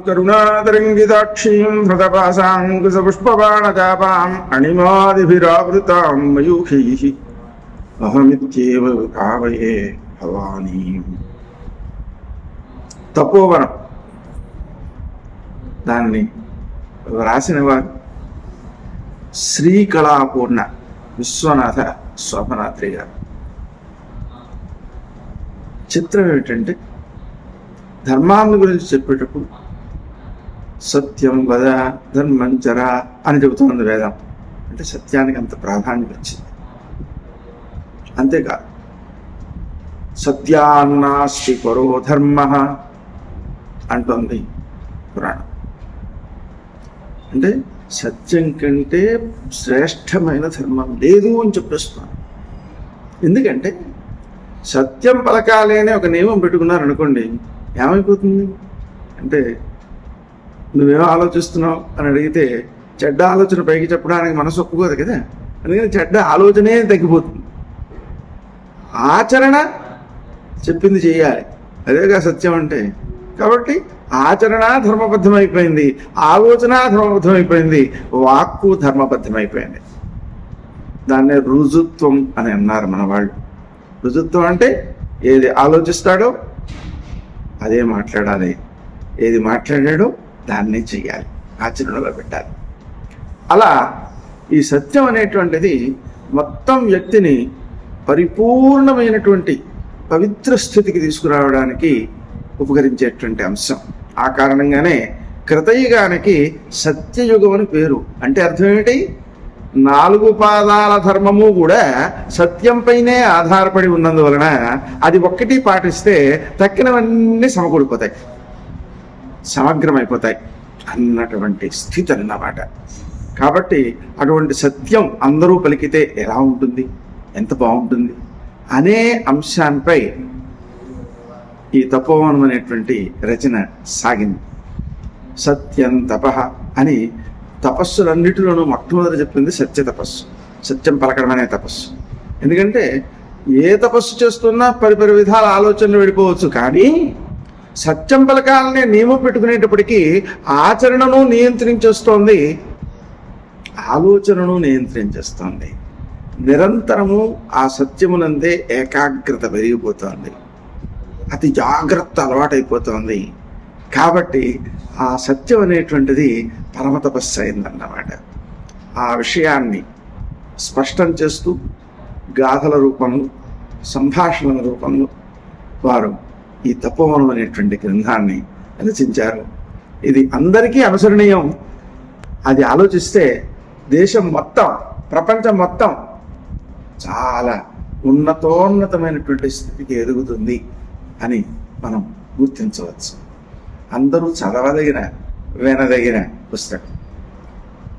కరుణాతరంగితాక్షీం హృతపాశాంకుశపుష్పబాణచాపాం అణిమాదిభిరావృతాం మయూఖైః అహమిత్యేవ భావయే భవానీం. తపోవనం దాన్ని వ్రాసిన వారు శ్రీకళాపూర్ణ విశ్వనాథ శోభనాద్రి గారు. చిత్రం ఏమిటంటే, ధర్మాన్ని గురించి చెప్పేటప్పుడు సత్యం వద ధర్మం చర అని చెబుతుంది వేదం. అంటే సత్యానికి అంత ప్రాధాన్యత వచ్చింది. అంతేకాదు, సత్యాన్నాస్తి పరో ధర్మ అంటుంది పురాణం. అంటే సత్యం కంటే శ్రేష్టమైన ధర్మం లేదు అని చెప్పేస్తున్నాను. ఎందుకంటే సత్యం పలకాలి అనే ఒక నియమం పెట్టుకున్నారనుకోండి, ఏమైపోతుంది అంటే, నువ్వేమో ఆలోచిస్తున్నావు అని అడిగితే చెడ్డ ఆలోచన పైకి చెప్పడానికి మనసు ఒప్పుకోదు కదా. అందుకని చెడ్డ ఆలోచనే తగ్గిపోతుంది. ఆచరణ చెప్పింది చేయాలి, అదేగా సత్యం అంటే. కాబట్టి ఆచరణ ధర్మబద్ధమైపోయింది, ఆలోచన ధర్మబద్ధమైపోయింది, వాక్కు ధర్మబద్ధమైపోయింది. దాన్నే రుజుత్వం అని అన్నారు మన వాళ్ళు. రుజుత్వం అంటే ఏది ఆలోచిస్తాడో అదే మాట్లాడాలి, ఏది మాట్లాడాడో దాన్నే చెయ్యాలి, ఆచరణలో పెట్టాలి. అలా ఈ సత్యం అనేటువంటిది మొత్తం వ్యక్తిని పరిపూర్ణమైనటువంటి పవిత్ర స్థితికి తీసుకురావడానికి ఉపకరించేటువంటి అంశం. ఆ కారణంగానే కృతయుగానికి సత్యయుగం అని పేరు. అంటే అర్థం ఏమిటి? 4 పాదాల ధర్మము కూడా సత్యంపైనే ఆధారపడి ఉన్నందువలన అది ఒక్కటి పాటిస్తే తక్కినవన్నీ సమకూడిపోతాయి, సమగ్రమైపోతాయి అన్నటువంటి స్థితి అన్నమాట. కాబట్టి అటువంటి సత్యం అందరూ పలికితే ఎలా ఉంటుంది, ఎంత బాగుంటుంది అనే అంశాన్పై ఈ తపోవనం అనేటువంటి రచన సాగింది. సత్యం తపః అని తపస్సులన్నిటిలోనూ మొట్టమొదటి చెప్పింది సత్య తపస్సు, సత్యం పలకడం అనే తపస్సు. ఎందుకంటే ఏ తపస్సు చేస్తున్నా పరిపరి విధాల ఆలోచనలు వెళ్ళిపోవచ్చు, కానీ సత్యం పలకాలనే నియమం పెట్టుకునేటప్పటికీ ఆచరణను నియంత్రించేస్తోంది, ఆలోచనను నియంత్రించేస్తోంది. నిరంతరము ఆ సత్యమునందే ఏకాగ్రత పెరిగిపోతోంది, అతి జాగ్రత్త అలవాటైపోతోంది. కాబట్టి ఆ సత్యం అనేటువంటిది పరమ తపస్సు అయిందన్నమాట. ఆ విషయాన్ని స్పష్టం చేస్తూ గాథల రూపంలో, సంభాషణల రూపంలో వారు ఈ తపోవనం అనేటువంటి గ్రంథాన్ని రచించారు. ఇది అందరికీ అనుసరణీయం. అది ఆలోచిస్తే దేశం మొత్తం, ప్రపంచం మొత్తం చాలా ఉన్నతోన్నతమైనటువంటి స్థితికి ఎదుగుతుంది అని మనం గుర్తించవచ్చు. అందరూ చదవదగిన, వినదగిన పుస్తకం.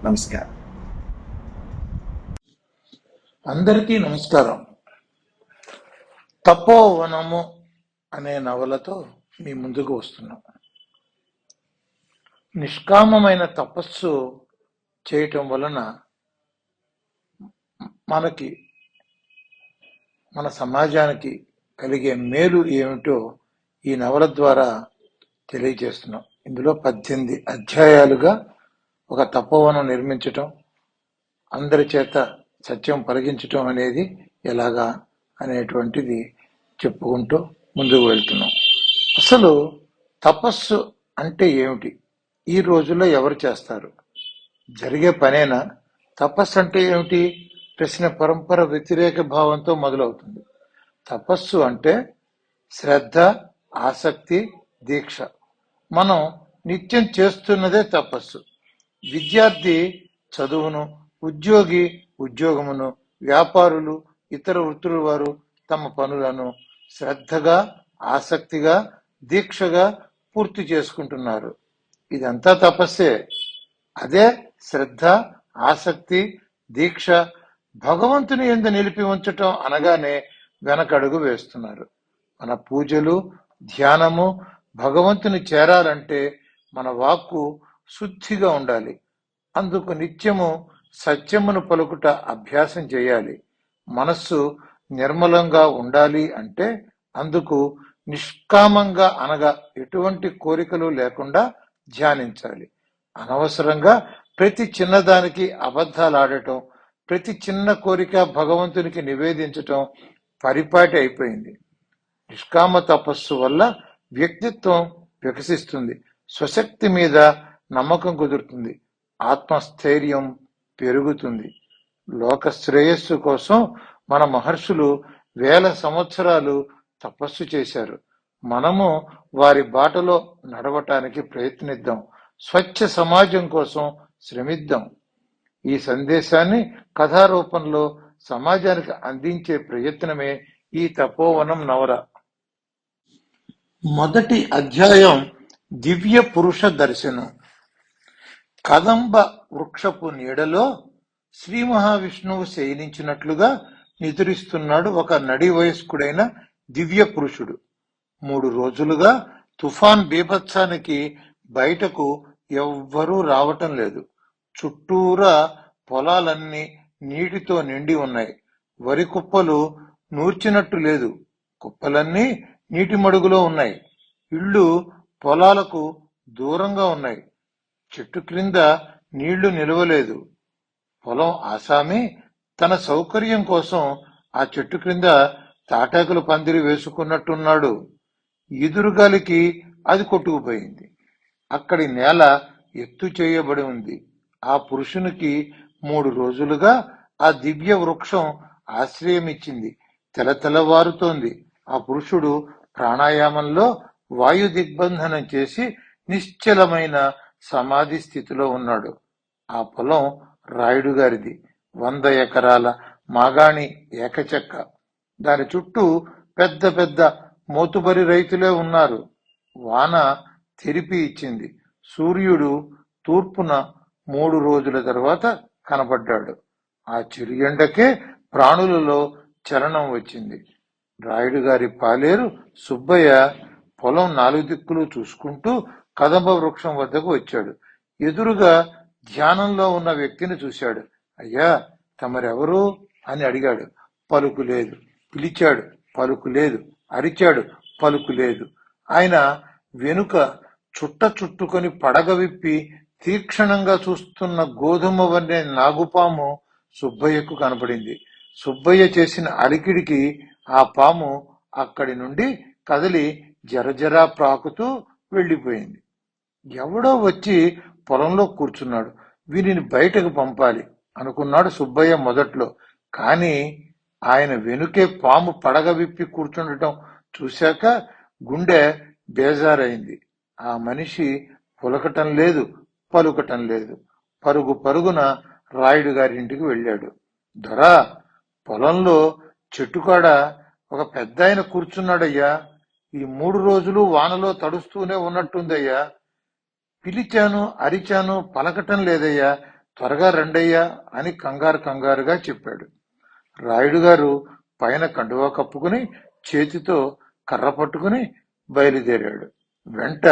నమస్కారం. అందరికీ నమస్కారం. తపోవనము అనే నవలతో మీ ముందుకు వస్తున్నాం. నిష్కామమైన తపస్సు చేయటం వలన మనకి, మన సమాజానికి కలిగే మేలు ఏమిటో ఈ నవల ద్వారా తెలియజేస్తున్నాం. ఇందులో 18 అధ్యాయాలుగా ఒక తపోవనం నిర్మించటం, అందరి చేత సత్యం పలికించటం అనేది ఎలాగా అనేటువంటిది చెప్పుకుంటూ ముందుకు వెళ్తున్నాం. అసలు తపస్సు అంటే ఏమిటి? ఈ రోజుల్లో ఎవరు చేస్తారు? జరిగే పనేనా? తపస్సు అంటే ఏమిటి ప్రశ్న పరంపర వ్యతిరేక భావంతో మొదలవుతుంది. తపస్సు అంటే శ్రద్ధ, ఆసక్తి, దీక్ష. మనం నిత్యం చేస్తున్నదే తపస్సు. విద్యార్థి చదువును, ఉద్యోగి ఉద్యోగమును, వ్యాపారులు, ఇతర వృత్తుల వారు తమ పనులను శ్రద్ధగా, ఆసక్తిగా, దీక్షగా పూర్తి చేసుకుంటున్నారు. ఇదంతా తపస్సే. అదే శ్రద్ధ, ఆసక్తి, దీక్ష భగవంతుని యందు నిలిపి ఉంచటం అనగానే వెనకడుగు వేస్తున్నారు. మన పూజలు, ధ్యానము భగవంతుని చేరాలంటే మన వాక్కు శుద్ధిగా ఉండాలి. అందుకు నిత్యము సత్యమును పలుకుట అభ్యాసం చేయాలి. మనస్సు నిర్మలంగా ఉండాలి అంటే అందుకు నిష్కామంగా అనగా ఎటువంటి కోరికలు లేకుండా ధ్యానించాలి. అనవసరంగా ప్రతి చిన్నదానికి అబద్ధాలు ఆడటం, ప్రతి చిన్న కోరిక భగవంతునికి నివేదించటం పరిపాటి అయిపోయింది. నిష్కామ తపస్సు వల్ల వ్యక్తిత్వం వికసిస్తుంది, స్వశక్తి మీద నమ్మకం కుదురుతుంది, ఆత్మస్థైర్యం పెరుగుతుంది. లోక శ్రేయస్సు కోసం మన మహర్షులు వేల సంవత్సరాలు తపస్సు చేశారు. మనము వారి బాటలో నడవటానికి ప్రయత్నిద్దాం. స్వచ్ఛ సమాజం కోసం శ్రమిద్దాం. ఈ సందేశాన్ని కథారూపంలో సమాజానికి అందించే ప్రయత్నమే ఈ తపోవనం నవల. మొదటి అధ్యాయం దివ్య పురుష దర్శనం. కదంబ వృక్షపు నీడలో శ్రీ మహావిష్ణువు శయనించినట్లుగా నిద్రిస్తున్నాడు ఒక నడి వయస్కుడైన దివ్య పురుషుడు. 3 రోజులుగా తుఫాన్ బీభత్సానికి బయటకు ఎవ్వరూ రావటం లేదు. చుట్టూరా పొలాలన్నీ నీటితో నిండి ఉన్నాయి. వరి కుప్పలు నూర్చినట్టు లేదు, కుప్పలన్నీ నీటి మడుగులో ఉన్నాయి. ఇళ్ళు పొలాలకు దూరంగా ఉన్నాయి. చెట్టు క్రింద నీళ్లు నిలవలేదు. పొలం ఆసామి తన సౌకర్యం కోసం ఆ చెట్టు క్రింద తాటాకులు పందిరి వేసుకున్నట్టున్నాడు. ఎదురుగాలికి అది కొట్టుకుపోయింది. అక్కడి నేల ఎత్తు చేయబడి ఉంది. ఆ పురుషునికి 3 రోజులుగా ఆ దివ్య వృక్షం ఆశ్రయమిచ్చింది. తెలతెలవారుతోంది. ఆ పురుషుడు ప్రాణాయామంలో వాయు దిగ్బంధనం చేసి నిశ్చలమైన సమాధి స్థితిలో ఉన్నాడు. ఆ పొలం రాయుడు గారిది. 100 ఎకరాల మాగాణి ఏకచెక్క. దాని చుట్టూ పెద్ద పెద్ద మోతుబరి రైతులే ఉన్నారు. వాన తెరిపి ఇచ్చింది. సూర్యుడు తూర్పున 3 రోజుల తర్వాత కనపడ్డాడు. ఆ చిరు ఎండకే ప్రాణులలో చలనం వచ్చింది. రాయుడు గారి పాలేరు సుబ్బయ్య పొలం 4 దిక్కులు చూసుకుంటూ కదంబ వృక్షం వద్దకు వచ్చాడు. ఎదురుగా ధ్యానంలో ఉన్న వ్యక్తిని చూశాడు. అయ్యా, తమరెవరు అని అడిగాడు. పలుకు లేదు. పిలిచాడు, పలుకు లేదు. అరిచాడు, పలుకు లేదు. ఆయన వెనుక చుట్ట చుట్టుకొని పడగ విప్పి తీక్షణంగా చూస్తున్న గోధుమ వన్నే నాగుపాము సుబ్బయ్యకు కనపడింది. సుబ్బయ్య చేసిన అలికిడికి ఆ పాము అక్కడి నుండి కదిలి జరజరా ప్రాకుతూ వెళ్లిపోయింది. ఎవడో వచ్చి పొలంలో కూర్చున్నాడు. వీరిని బయటకు పంపాలి అనుకున్నాడు సుబ్బయ్య మొదట్లో. కాని ఆయన వెనుకే పాము పడగ విప్పి కూర్చుండటం చూశాక గుండె బేజారైంది. ఆ మనిషి పులకటం లేదు, పలుకటం లేదు. పరుగు పరుగున రాయుడు గారి ఇంటికి వెళ్ళాడు. దొరా, పొలంలో చెట్టుకాడ ఒక పెద్ద ఆయన కూర్చున్నాడయ్యా. ఈ 3 రోజులు వానలో తడుస్తూనే ఉన్నట్టుందయ్యా. పిలిచాను, అరిచాను, పలకటం లేదయ్యా. త్వరగా రండయ్యా అని కంగారుగా చెప్పాడు. రాయుడు గారు పైన కండువా కప్పుకుని చేతితో కర్ర పట్టుకుని బయలుదేరాడు. వెంట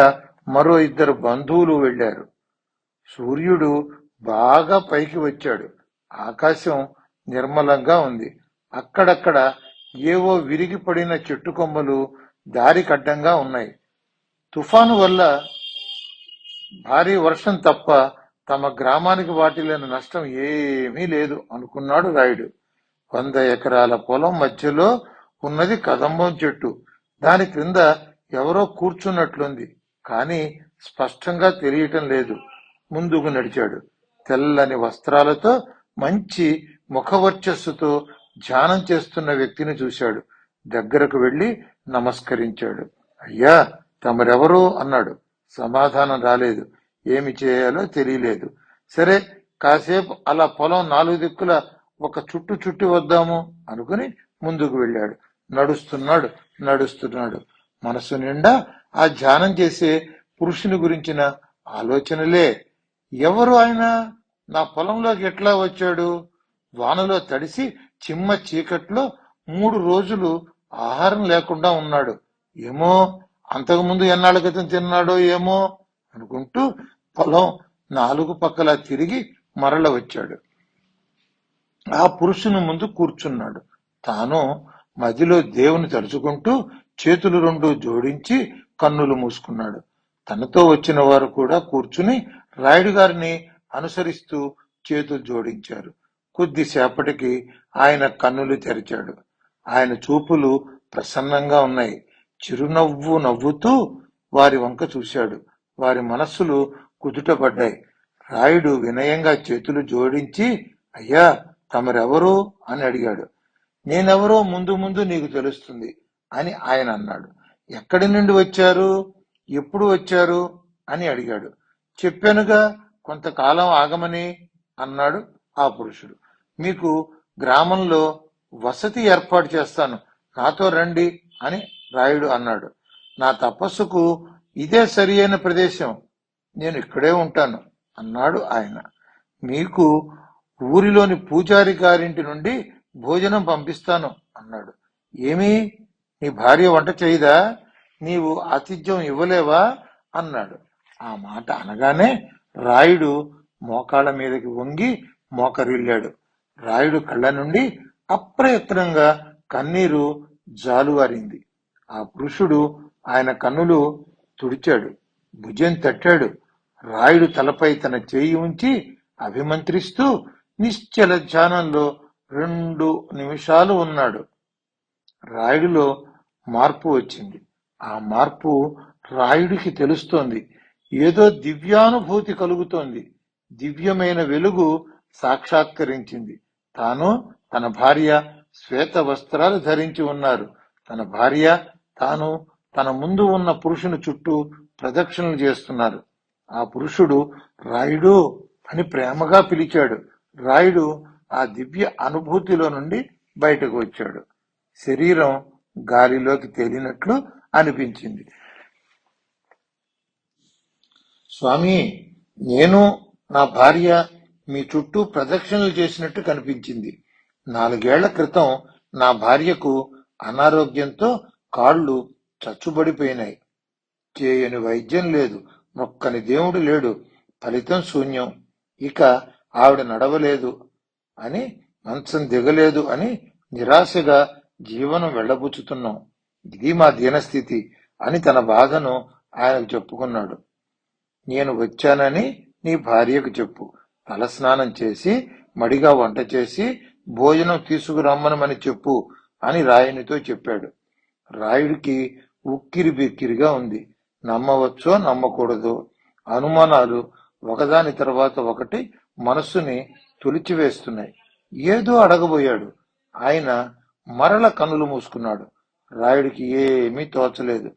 మరో 2 బంధువులు వెళ్లారు. సూర్యుడు బాగా పైకి వచ్చాడు. ఆకాశం నిర్మలంగా ఉంది. అక్కడక్కడ ఏవో విరిగి పడిన చెట్టు కొమ్మలు దారికడ్డంగా ఉన్నాయి. తుఫాను వల్ల భారీ వర్షం తప్ప తమ గ్రామానికి వాటిల్లిన నష్టం ఏమీ లేదు అనుకున్నాడు రాయుడు. 100 ఎకరాల పొలం మధ్యలో ఉన్నది కదంబం చెట్టు. దాని క్రింద ఎవరో కూర్చున్నట్లుంది, కాని స్పష్టంగా తెలియటం లేదు. ముందుకు నడిచాడు. తెల్లని వస్త్రాలతో మంచి ముఖవర్చస్సుతో ధ్యానం చేస్తున్న వ్యక్తిని చూశాడు. దగ్గరకు వెళ్లి నమస్కరించాడు. అయ్యా, తమరెవరు అన్నాడు. సమాధానం రాలేదు. ఏమి చేయాలో తెలియలేదు. సరే, కాసేపు అలా పొలం 4 దిక్కుల ఒక చుట్టి వద్దాము అనుకుని ముందుకు వెళ్ళాడు. నడుస్తున్నాడు. మనసు నిండా ఆ ధ్యానం చేసే పురుషుని గురించిన ఆలోచనలే. ఎవరు ఆయన? నా పొలంలోకి ఎట్లా వచ్చాడు? వానలో తడిసి చిమ్మ చీకట్లో 3 రోజులు ఆహారం లేకుండా ఉన్నాడు. ఏమో అంతకుముందు ఎన్నాళ్ళ క్రితం తిన్నాడో ఏమో అనుకుంటూ పొలం 4 పక్కలా తిరిగి మరల వచ్చాడు. ఆ పురుషుని ముందు కూర్చున్నాడు. తాను మదిలో దేవుని తలుచుకుంటూ చేతులు 2 జోడించి కన్నులు మూసుకున్నాడు. తనతో వచ్చిన వారు కూడా కూర్చుని రాయుడు గారిని అనుసరిస్తూ చేతులు జోడించారు. కొద్దిసేపటికి ఆయన కన్నులు తెరిచాడు. ఆయన చూపులు ప్రసన్నంగా ఉన్నాయి. చిరునవ్వు నవ్వుతూ వారి వంక చూశాడు. వారి మనస్సులు కుదుటపడ్డాయి. రాయుడు వినయంగా చేతులు జోడించి, అయ్యా, తమరెవరు అని అడిగాడు. నేనెవరో ముందు ముందు నీకు తెలుస్తుంది అని ఆయన అన్నాడు. ఎక్కడి నుండి వచ్చారు, ఎప్పుడు వచ్చారు అని అడిగాడు. చెప్పానుగా, కొంతకాలం ఆగమని అన్నాడు ఆ పురుషుడు. మీకు గ్రామంలో వసతి ఏర్పాటు చేస్తాను, నాతో రండి అని రాయుడు అన్నాడు. నా తపస్సుకు ఇదే సరి అయిన ప్రదేశం, నేను ఇక్కడే ఉంటాను అన్నాడు ఆయన. మీకు ఊరిలోని పూజారి గారింటి నుండి భోజనం పంపిస్తాను అన్నాడు. ఏమీ, నీ భార్య వంట చేయదా, నీవు ఆతిథ్యం ఇవ్వలేవా అన్నాడు. ఆ మాట అనగానే రాయుడు మోకాళ్ళ మీదకి వంగి మోకరిల్లాడు. రాయుడు కళ్ళ నుండి అప్రయత్నంగా కన్నీరు జాలువారింది. ఆ పురుషుడు ఆయన కన్నులు తుడిచాడు, భుజం తట్టాడు. రాయుడు తలపై తన చేయి ఉంచి అభిమంత్రిస్తూ నిశ్చల ధ్యానంలో 2 నిమిషాలు ఉన్నాడు. రాయుడిలో మార్పు వచ్చింది. ఆ మార్పు రాయుడికి తెలుస్తోంది. ఏదో దివ్యానుభూతి కలుగుతోంది. దివ్యమైన వెలుగు సాక్షాత్కరించింది. తాను, తన భార్య శ్వేత వస్త్రాలు ధరించి ఉన్నారు. తన భార్య, తాను తన ముందు ఉన్న పురుషుని చుట్టూ ప్రదక్షిణలు చేస్తున్నారు. ఆ పురుషుడు రాయుడు అని ప్రేమగా పిలిచాడు. రాయుడు ఆ దివ్య అనుభూతిలో నుండి బయటకు వచ్చాడు. శరీరం గాలిలోకి తేలినట్లు అనిపించింది. స్వామి, నేను, నా భార్య మీ చుట్టూ ప్రదక్షిణలు చేసినట్టు కనిపించింది. 4 ఏళ్ల క్రితం నా భార్యకు అనారోగ్యంతో కాళ్ళు చచ్చుబడిపోయినాయి. చేయని వైద్యం లేదు, మొక్కని దేవుడు లేడు, ఫలితం శూన్యం. ఇక ఆవిడ నడవలేదు అని, మంచం దిగలేదు అని నిరాశగా జీవనం వెళ్లబుచ్చుతున్నాం. ఇది మా దీనస్థితి అని తన బాధను ఆయనకు చెప్పుకున్నాడు. నేను వచ్చానని నీ భార్యకు చెప్పు, తలస్నానం చేసి మడిగా వంట చేసి భోజనం తీసుకురమ్మనమని చెప్పు అని రాయునితో చెప్పాడు. రాయుడికి ఉక్కిరి బిక్కిరిగా ఉంది. నమ్మవచ్చో నమ్మకూడదో అనుమానాలు ఒకదాని తర్వాత ఒకటి మనస్సుని తొలిచివేస్తున్నాయి. ఏదో అడగబోయాడు. ఆయన మరల కన్నులు మూసుకున్నాడు. రాయుడికి ఏమీ తోచలేదు.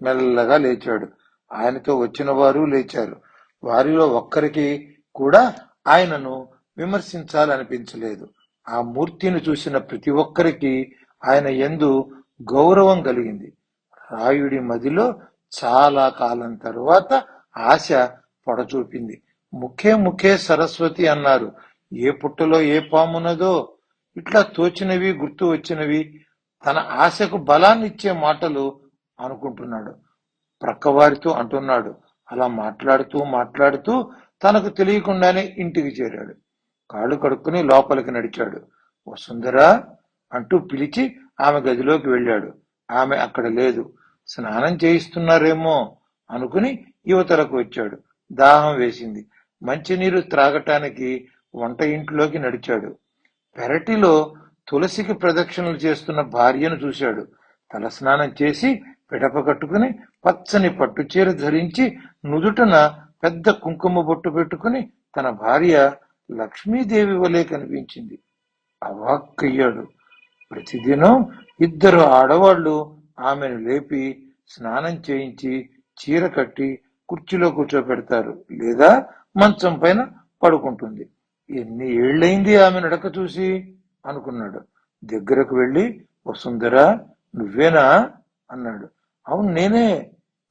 మెల్లగా లేచాడు. ఆయనతో వచ్చిన వారు లేచారు. వారిలో ఒక్కరికి కూడా ఆయనను విమర్శించాలనిపించలేదు. ఆ మూర్తిని చూసిన ప్రతి ఒక్కరికి ఆయన యందు గౌరవం కలిగింది. రాయుడి మదిలో చాలా కాలం తరువాత ఆశ పొడచూపింది. ముఖే ముఖే సరస్వతి అన్నారు. ఏ పుట్టలో ఏ పామున్నదో ఇట్లా తోచినవి, గుర్తు వచ్చినవి, తన ఆశకు బలాన్నిచ్చే మాటలు అనుకుంటున్నాడు. ప్రక్కవారితో అంటున్నాడు. అలా మాట్లాడుతూ మాట్లాడుతూ తనకు తెలియకుండానే ఇంటికి చేరాడు. కాళ్ళు కడుక్కుని లోపలికి నడిచాడు. వసుంధరా అంటూ పిలిచి ఆమె గదిలోకి వెళ్ళాడు. ఆమె అక్కడ లేదు. స్నానం చేయిస్తున్నారేమో అనుకుని యువతలకు వచ్చాడు. దాహం వేసింది. మంచినీరు త్రాగటానికి వంట ఇంట్లోకి నడిచాడు. పెరటిలో తులసికి ప్రదక్షిణలు చేస్తున్న భార్యను చూశాడు. తలస్నానం చేసి పిడప కట్టుకుని పచ్చని పట్టుచీర ధరించి నుదుటన పెద్ద కుంకుమ బొట్టు పెట్టుకుని తన భార్య లక్ష్మీదేవి వలె కనిపించింది. అవాక్కయ్యాడు. ప్రతిదినం 2 ఆడవాళ్లు ఆమెను లేపి స్నానం చేయించి చీర కట్టి కుర్చీలో కూర్చోబెడతారు, లేదా మంచం పైన పడుకుంటుంది. ఎన్ని ఏళ్లైంది ఆమె నడక చూసి అనుకున్నాడు. దగ్గరకు వెళ్లి, వసుంధరా నువ్వేనా అన్నాడు. అవును, నేనే,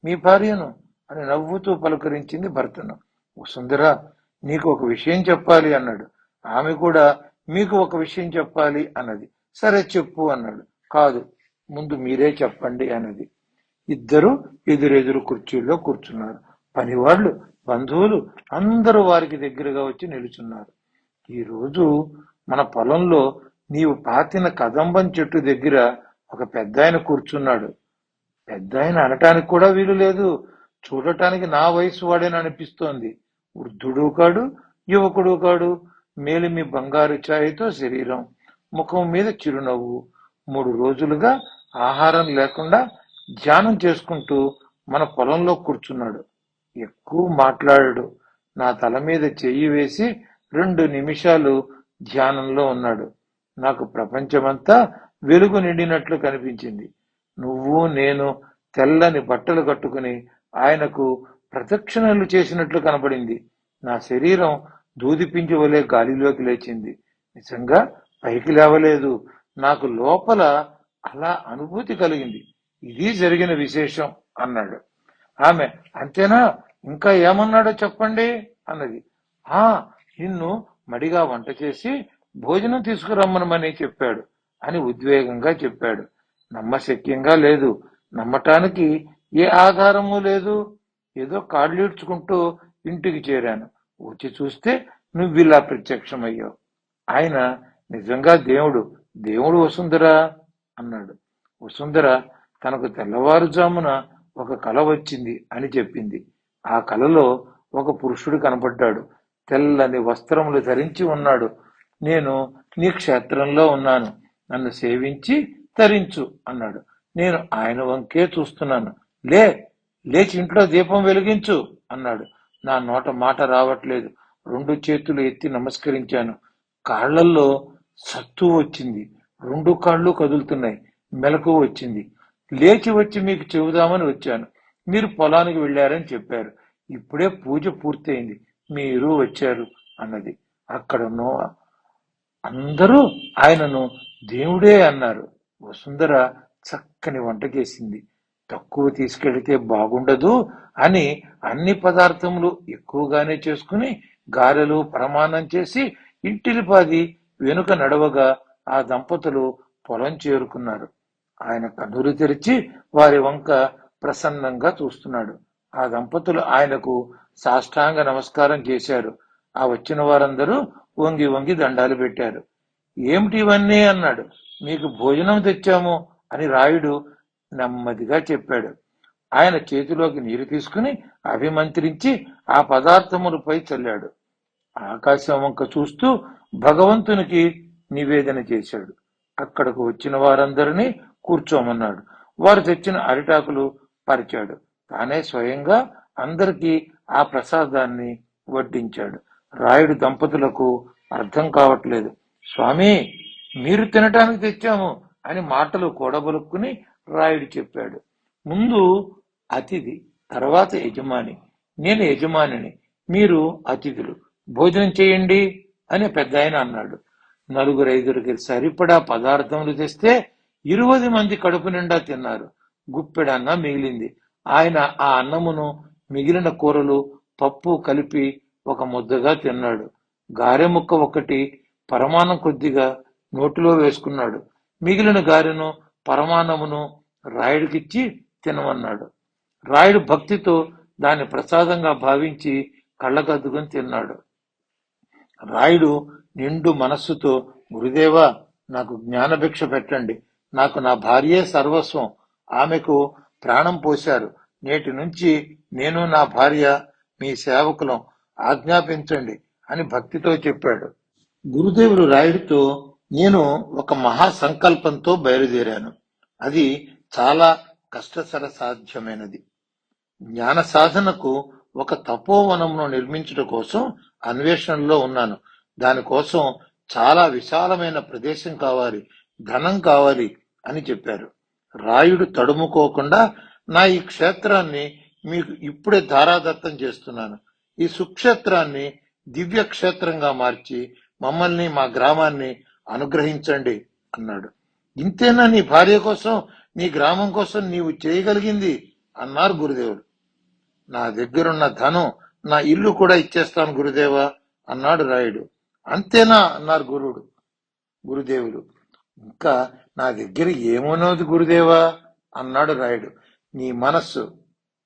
మీ భార్యను అని నవ్వుతూ పలకరించింది భర్తను. వసుంధరా, నీకు ఒక విషయం చెప్పాలి అన్నాడు. ఆమె కూడా మీకు ఒక విషయం చెప్పాలి అన్నది. సరే చెప్పు అన్నాడు. కాదు, ముందు మీరే చెప్పండి అన్నది. ఇద్దరు ఎదురెదురు కుర్చీల్లో కూర్చున్నారు. పనివాళ్లు, బంధువులు అందరూ వారికి దగ్గరగా వచ్చి నిలుచున్నారు. ఈ రోజు మన పొలంలో నీవు పాతిన కదంబం చెట్టు దగ్గర ఒక పెద్దాయన కూర్చున్నాడు. పెద్దాయన అనటానికి కూడా వీలు లేదు. చూడటానికి నా వయసు వాడేని అనిపిస్తోంది. వృద్ధుడు కాడు, యువకుడు కాడు. మేలిమి బంగారు ఛాయతో శరీరం, ముఖం మీద చిరునవ్వు. 3 రోజులుగా ఆహారం లేకుండా ధ్యానం చేసుకుంటూ మన పొలంలో కూర్చున్నాడు. ఎక్కువ మాట్లాడాడు. నా తల మీద చెయ్యి వేసి 2 నిమిషాలు ధ్యానంలో ఉన్నాడు. నాకు ప్రపంచమంతా వెలుగు నిండినట్లు కనిపించింది. నువ్వు నేను తెల్లని బట్టలు కట్టుకుని ఆయనకు ప్రదక్షిణలు చేసినట్లు కనబడింది. నా శరీరం దూదిపించి వలె గాలిలోకి లేచింది. నిజంగా పైకి లేవలేదు. నాకు లోపల అలా అనుభూతి కలిగింది. ఇది జరిగిన విశేషం అన్నాడు. ఆమె, అంతేనా, ఇంకా ఏమన్నాడో చెప్పండి అన్నది. ఆ నిన్ను మడిగా వంట చేసి భోజనం తీసుకురమ్మనమని చెప్పాడు అని ఉద్వేగంగా చెప్పాడు. నమ్మశక్యంగా లేదు. నమ్మటానికి ఏ ఆధారము లేదు. ఏదో కాళ్ళీడ్చుకుంటూ ఇంటికి చేరాను. వచ్చి చూస్తే నువ్విలా ప్రత్యక్షమయ్యావు. ఆయన నిజంగా దేవుడు. దేవుడు వసుంధర అన్నాడు. వసుంధర తనకు తెల్లవారుజామున ఒక కల వచ్చింది అని చెప్పింది. ఆ కలలో ఒక పురుషుడు కనపడ్డాడు. తెల్లని వస్త్రములు ధరించి ఉన్నాడు. నేను నీ క్షేత్రంలో ఉన్నాను, నన్ను సేవించి తరించు అన్నాడు. నేను ఆయన వంకే చూస్తున్నాను. లేచి ఇంట్లో దీపం వెలిగించు అన్నాడు. నా నోట మాట రావట్లేదు. 2 చేతులు ఎత్తి నమస్కరించాను. కాళ్లల్లో సత్తు వచ్చింది. 2 కాళ్ళు కదులుతున్నాయి. మెలకు వచ్చింది. లేచి వచ్చి మీకు చెబుదామని వచ్చాను. మీరు పొలానికి వెళ్ళారని చెప్పారు. ఇప్పుడే పూజ పూర్తయింది, మీరు వచ్చారు అన్నది. అక్కడున్న అందరూ ఆయనను దేవుడే అన్నారు. వసుంధర చక్కని వంట చేసింది. తక్కువ తీసుకెళ్తే బాగుండదు అని అన్ని పదార్థములు ఎక్కువగానే చేసుకుని గారెలు ప్రమాణం చేసి ఇంటిలిపాది వెనుక నడవగా ఆ దంపతులు పొలం చేరుకున్నారు. ఆయన కన్నులు తెరిచి వారి వంక ప్రసన్నంగా చూస్తున్నాడు. ఆ దంపతులు ఆయనకు సాష్టాంగ నమస్కారం చేశారు. ఆ వచ్చిన వారందరూ వంగి వంగి దండాలు పెట్టారు. ఏమిటి ఇవన్నీ అన్నాడు. మీకు భోజనం తెచ్చాము అని రాయుడు నెమ్మదిగా చెప్పాడు. ఆయన చేతిలోకి నీరు తీసుకుని అభిమంత్రించి ఆ పదార్థములపై చల్లాడు. ఆకాశం వంక చూస్తూ భగవంతునికి నివేదన చేశాడు. అక్కడకు వచ్చిన వారందరినీ కూర్చోమన్నాడు. వారు తెచ్చిన అరిటాకులు పరిచాడు. తానే స్వయంగా అందరికీ ఆ ప్రసాదాన్ని వడ్డించాడు. రాయుడు దంపతులకు అర్థం కావట్లేదు. స్వామి, మీరు తినటానికి తెచ్చాము అని మాటలు కూడబలుక్కుని రాయుడు చెప్పాడు. ముందు అతిథి, తర్వాత యజమాని. నేను యజమానిని, మీరు అతిథులు. భోజనం చేయండి అని పెద్ద ఆయన అన్నాడు. 4-5కి సరిపడా పదార్థములు తెస్తే 20 మంది కడుపు నిండా తిన్నారు. గుప్పెడన్న మిగిలింది. ఆయన ఆ అన్నమును మిగిలిన కూరలు పప్పు కలిపి ఒక ముద్దగా తిన్నాడు. గారె ముక్క ఒకటి పరమాన్నం కొద్దిగా నోటిలో వేసుకున్నాడు. మిగిలిన గారెను పరమాన్నమును రాయుడికిచ్చి తినమన్నాడు. రాయుడు భక్తితో దాన్ని ప్రసాదంగా భావించి కళ్ళకద్దుకుని తిన్నాడు. రాయుడు నిండు మనస్సుతో, గురుదేవా, నాకు జ్ఞానభిక్ష పెట్టండి. నాకు నా భార్యే సర్వస్వం. ఆమెకు ప్రాణం పోశారు. నేటి నుంచి నేను నా భార్య మీ సేవకులం, ఆజ్ఞాపించండి అని భక్తితో చెప్పాడు. గురుదేవుడు రాయుడితో, నేను ఒక మహా సంకల్పంతో బయలుదేరాను. అది చాలా కష్టతర సాధ్యమైనది. జ్ఞాన సాధనకు ఒక తపోవనంను నిర్మించడం కోసం అన్వేషణలో ఉన్నాను. దానికోసం చాలా విశాలమైన ప్రదేశం కావాలి, ధనం కావాలి అని చెప్పారు. రాయుడు తడుముకోకుండా, నా ఈ క్షేత్రాన్ని మీకు ఇప్పుడే ధారాదత్తం చేస్తున్నాను. ఈ సుక్షేత్రాన్ని దివ్య క్షేత్రంగా మార్చి మమ్మల్ని, మా గ్రామాన్ని అనుగ్రహించండి అన్నాడు. ఇంతేనా నీ భార్య కోసం, నీ గ్రామం కోసం నీవు చేయగలిగింది అన్నారు గురుదేవుడు. నా దగ్గరున్న ధనం, నా ఇల్లు కూడా ఇచ్చేస్తాను గురుదేవా అన్నాడు రాయుడు. అంతేనా అన్నారు గురుదేవులు. ఇంకా నా దగ్గర ఏమోనోది గురుదేవా అన్నాడు రాయుడు. నీ మనస్సు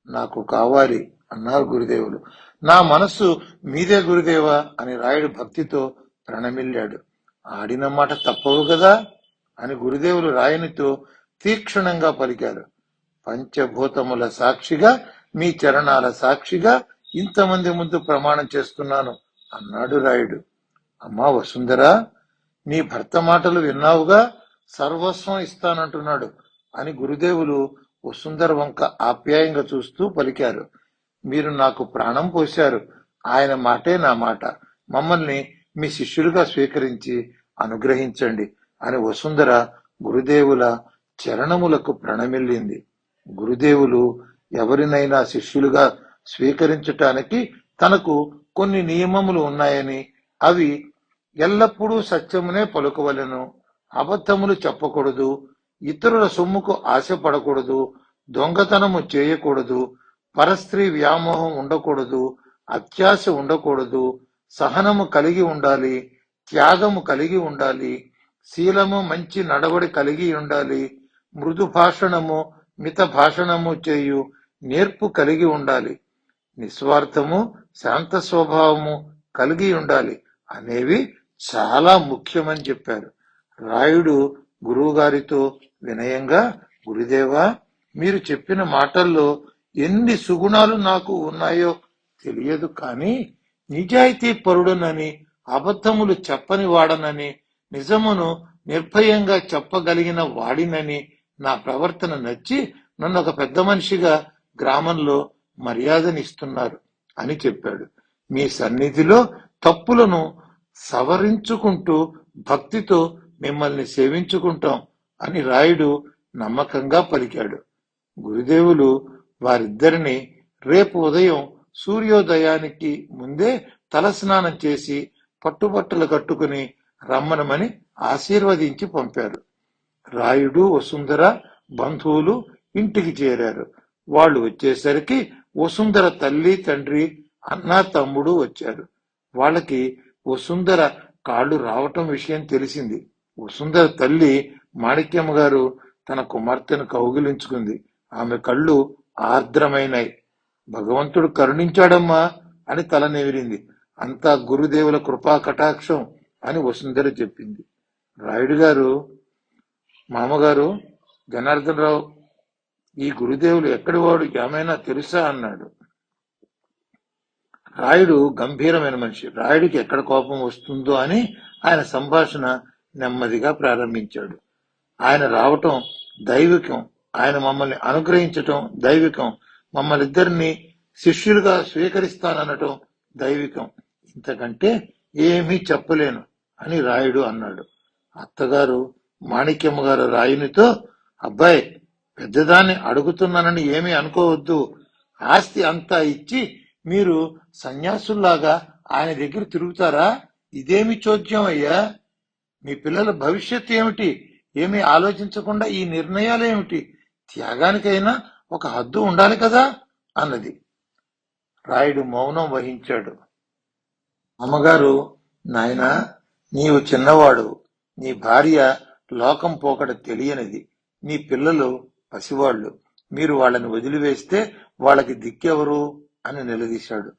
నాకు కావాలి అన్నారు గురుదేవులు. నా మనస్సు మీదే గురుదేవా అని రాయుడు భక్తితో ప్రణమిల్లాడు. ఆడిన మాట తప్పవు కదా అని గురుదేవులు రాయునితో తీక్షణంగా పలికారు. పంచభూతముల సాక్షిగా మీ చరణాల సాక్షిగా ఇంతమంది ముందు ప్రమాణం చేస్తున్నాను అన్నాడు రాయుడు. అమ్మా వసుంధరా, నీ భర్త మాటలు విన్నావుగా, సర్వస్వం ఇస్తానంటున్నాడు అని గురుదేవులు వసుంధర వంక ఆప్యాయంగా చూస్తూ పలికారు. మీరు నాకు ప్రాణం పోశారు, ఆయన మాటే నా మాట, మమ్మల్ని మీ శిష్యులుగా స్వీకరించి అనుగ్రహించండి అని వసుంధర గురుదేవుల చరణములకు ప్రణమిల్లింది. గురుదేవులు ఎవరినైనా శిష్యులుగా స్వీకరించటానికి తనకు కొన్ని నియమములు ఉన్నాయని, అవి ఎల్లప్పుడూ సత్యమునే పలుకవలెను, అబద్ధములు చెప్పకూడదు, ఇతరుల సొమ్ముకు ఆశపడకూడదు, దొంగతనము చేయకూడదు, పరస్త్రీ వ్యామోహం ఉండకూడదు, అత్యాశ ఉండకూడదు, సహనము కలిగి ఉండాలి, త్యాగము కలిగి ఉండాలి, శీలము మంచి నడవడి కలిగి ఉండాలి, మృదు భాషణము మిత భాషణము చేయు నేర్పు కలిగి ఉండాలి, నిస్వార్థము శాంత స్వభావము కలిగి ఉండాలి అనేవి చాలా ముఖ్యమని చెప్పారు. రాయుడు గురువు గారితో వినయంగా, గురుదేవా, మీరు చెప్పిన మాటల్లో ఎన్ని సుగుణాలు నాకు ఉన్నాయో తెలియదు, కానీ నిజాయితీ పరుడనని, అబద్ధములు చెప్పని వాడనని, నిజమును నిర్భయంగా చెప్పగలిగిన వాడినని నా ప్రవర్తన నచ్చి నన్ను ఒక పెద్ద మనిషిగా గ్రామంలో మర్యాదనిస్తున్నారు అని చెప్పాడు. మీ సన్నిధిలో తప్పులను సవరించుకుంటూ భక్తితో మిమ్మల్ని సేవించుకుంటాం అని రాయుడు నమ్మకంగా పలికాడు. గురుదేవులు వారిద్దరిని రేపు ఉదయం సూర్యోదయానికి ముందే తలస్నానం చేసి పట్టుబట్టలు కట్టుకుని రమ్మనమని ఆశీర్వదించి పంపారు. రాయుడు, వసుంధర బంధువులు ఇంటికి చేరారు. వాళ్ళు వచ్చేసరికి వసుంధర తల్లి, తండ్రి, అన్న, తమ్ముడు వచ్చారు. వాళ్ళకి వసుంధర కాళ్ళు రావటం విషయం తెలిసింది. వసుంధర తల్లి మాణిక్యమ్మ గారు తన కుమార్తెను కౌగిలించుకుంది. ఆమె కళ్ళు ఆర్ద్రమైనాయి. భగవంతుడు కరుణించాడమ్మా అని తల నిమిరింది. అంతా గురుదేవుల కృపా కటాక్షం అని వసుంధర చెప్పింది. రాయుడు గారు, మామగారు జనార్దన్ రావు, ఈ గురుదేవులు ఎక్కడి వాడు ఏమైనా తెలుసా అన్నాడు. రాయుడు గంభీరమైన మనిషి. రాయుడికి ఎక్కడ కోపం వస్తుందో అని ఆయన సంభాషణ నెమ్మదిగా ప్రారంభించాడు. ఆయన రావటం దైవికం, ఆయన మమ్మల్ని అనుగ్రహించటం దైవికం, మమ్మల్ని ఇద్దరిని శిష్యులుగా స్వీకరిస్తాననటం దైవికం, ఇంతకంటే ఏమీ చెప్పలేను అని రాయుడు అన్నాడు. అత్తగారు మాణిక్యమ్మ గారు రాయునితో, అబ్బాయి, పెద్దదాన్ని అడుగుతున్నానని ఏమీ అనుకోవద్దు, ఆస్తి అంతా ఇచ్చి మీరు సన్యాసుల్లాగా ఆయన దగ్గర తిరుగుతారా? ఇదేమి చోద్యం అయ్యా, మీ పిల్లల భవిష్యత్తు ఏమిటి? ఏమీ ఆలోచించకుండా ఈ నిర్ణయాలేమిటి? త్యాగానికైనా ఒక హద్దు ఉండాలి కదా అన్నది. రాయుడు మౌనం వహించాడు. అమ్మగారు, నాయనా, నీవు చిన్నవాడు, నీ భార్య లోకం పోకడ తెలియనిది, నీ పిల్లలు పసివాళ్లు, మీరు వాళ్ళని వదిలివేస్తే వాళ్ళకి దిక్కెవరు అని నిలదీశాడు.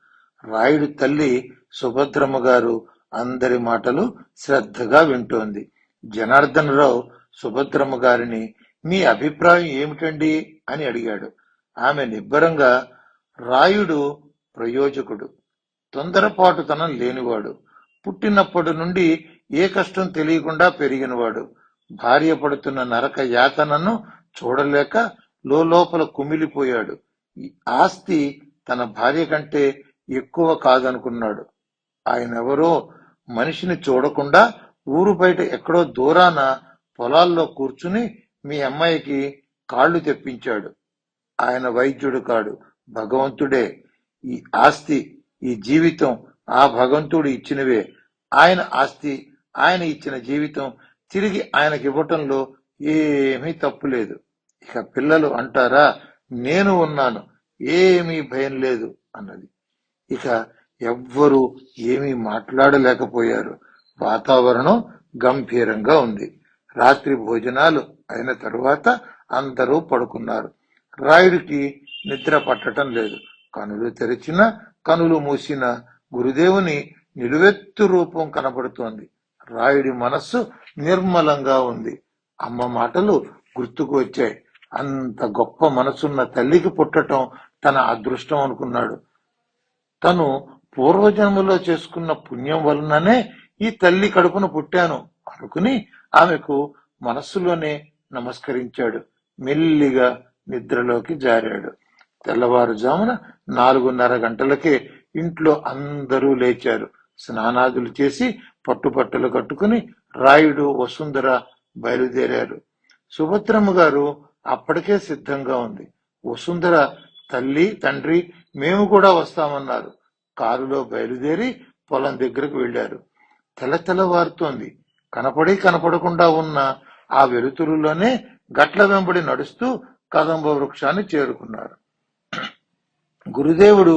రాయుడు తల్లి సుభద్రమ్మ గారు అందరి మాటలు శ్రద్ధగా వింటోంది. జనార్దన్ రావు సుభద్రమ్మ గారిని, మీ అభిప్రాయం ఏమిటండి అని అడిగాడు. ఆమె నిబ్బరంగా, రాయుడు ప్రయోజకుడు, తొందరపాటుతనం లేనివాడు, పుట్టినప్పటి నుండి ఏ కష్టం తెలియకుండా పెరిగినవాడు, భార్య పడుతున్న నరక యాతనను చూడలేక లోపల కుమిలిపోయాడు. ఈ ఆస్తి తన భార్య కంటే ఎక్కువ కాదనుకున్నాడు. ఆయనెవరో మనిషిని చూడకుండా ఊరు బయట ఎక్కడో దూరాన పొలాల్లో కూర్చుని మీ అమ్మాయికి కాళ్లు తెప్పించాడు. ఆయన వైద్యుడు కాడు, భగవంతుడే. ఈ ఆస్తి, ఈ జీవితం ఆ భగవంతుడు ఇచ్చినవే. ఆయన ఆస్తి, ఆయన ఇచ్చిన జీవితం తిరిగి ఆయనకి ఇవ్వటంలో ఏమీ తప్పులేదు. ఇక పిల్లలు అంటారా, నేను ఉన్నాను, ఏమీ భయం లేదు అన్నది. ఇక ఎవ్వరూ ఏమీ మాట్లాడలేకపోయారు. వాతావరణం గంభీరంగా ఉంది. రాత్రి భోజనాలు అయిన తరువాత అందరూ పడుకున్నారు. రాయుడికి నిద్ర పట్టడం లేదు. కనులు తెరిచిన, కనులు మూసిన గురుదేవుని నిలువెత్తు రూపం కనబడుతోంది. రాయుడి మనస్సు నిర్మలంగా ఉంది. అమ్మ మాటలు గుర్తుకు వచ్చాయి. అంత గొప్ప మనసున్న తల్లికి పుట్టటం తన అదృష్టం అనుకున్నాడు. తను పూర్వజన్మలో చేసుకున్న పుణ్యం వలననే ఈ తల్లి కడుపున పుట్టాను అనుకుని ఆమెకు మనస్సులోనే నమస్కరించాడు. మెల్లిగా నిద్రలోకి జారాడు. తెల్లవారుజామున 4:30 గంటలకే ఇంట్లో అందరూ లేచారు. స్నానాదులు చేసి పట్టుబట్టలు కట్టుకుని రాయుడు, వసుంధర బయలుదేరారు. సుభద్రమ్మ గారు అప్పటికే సిద్ధంగా ఉంది. వసుంధర తల్లి, తండ్రి మేము కూడా వస్తామన్నారు. కారులో బయలుదేరి పొలం దగ్గరకు వెళ్లారు. తెల్లవారుతోంది. కనపడకుండా ఉన్న ఆ వెలుతురులోనే గట్ల వెంబడి నడుస్తూ కదంబ వృక్షాన్ని చేరుకున్నారు. గురుదేవుడు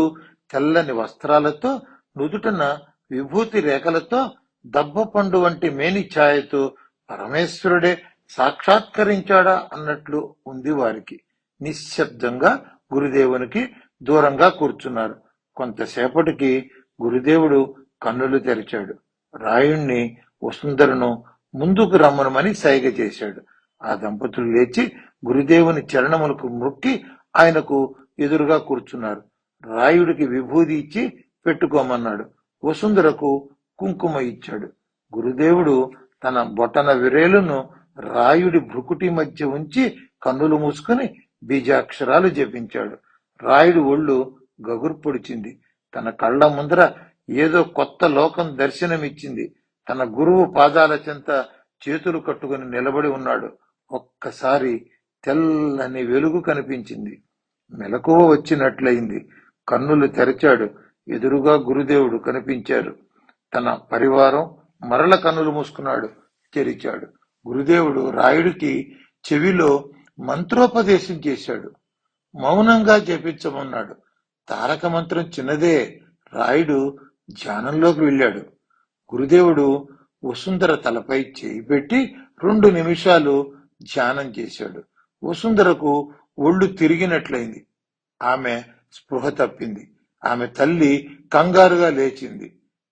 తెల్లని వస్త్రాలతో, నుదుటన విభూతి రేఖలతో, దబ్బ పండు వంటి మేని ఛాయతో పరమేశ్వరుడే సాక్షాత్కరించాడా అన్నట్లు ఉంది వారికి. నిశ్శబ్దంగా గురుదేవునికి దూరంగా కూర్చున్నారు. కొంతసేపటికి గురుదేవుడు కన్నులు తెరిచాడు. రాయుణ్ణి, వసుంధరను ముందుకు రమ్మనమని సైగ చేశాడు. ఆ దంపతులు లేచి గురుదేవుని చరణములకు మొక్కి ఆయనకు ఎదురుగా కూర్చున్నారు. రాయుడికి విభూది ఇచ్చి పెట్టుకోమన్నాడు. వసుంధరకు కుంకుమ ఇచ్చాడు. గురుదేవుడు తన బొటన విరేలును రాయుడి భృకుటి మధ్య ఉంచి కన్నులు మూసుకుని బీజాక్షరాలు జపించాడు. రాయుడు ఒళ్ళు గగురు పొడిచింది. తన కళ్ల ముందర ఏదో కొత్త లోకం దర్శనమిచ్చింది. తన గురువు పాదాల చెంత చేతులు కట్టుకుని నిలబడి ఉన్నాడు. ఒక్కసారి తెల్లని వెలుగు కనిపించింది. మెలకువ వచ్చినట్లయింది. కన్నులు తెరచాడు. ఎదురుగా గురుదేవుడు కనిపించారు. తన పరివారం మరల కన్నులు మూసుకున్నాడు, తెరిచాడు. గురుదేవుడు రాయుడికి చెవిలో మంత్రోపదేశం చేశాడు. మౌనంగా జపించమన్నాడు. తారక మంత్రం చిన్నదే. రాయుడు ధ్యానంలోకి వెళ్ళాడు. గురుదేవుడు వసుంధర తలపై చేయి పెట్టి 2 నిమిషాలు ధ్యానం చేశాడు. వసుంధరకు ఒళ్ళు తిరిగినట్లయింది. ఆమె స్పృహ తప్పింది. ఆమె తల్లి కంగారుగా లేచింది.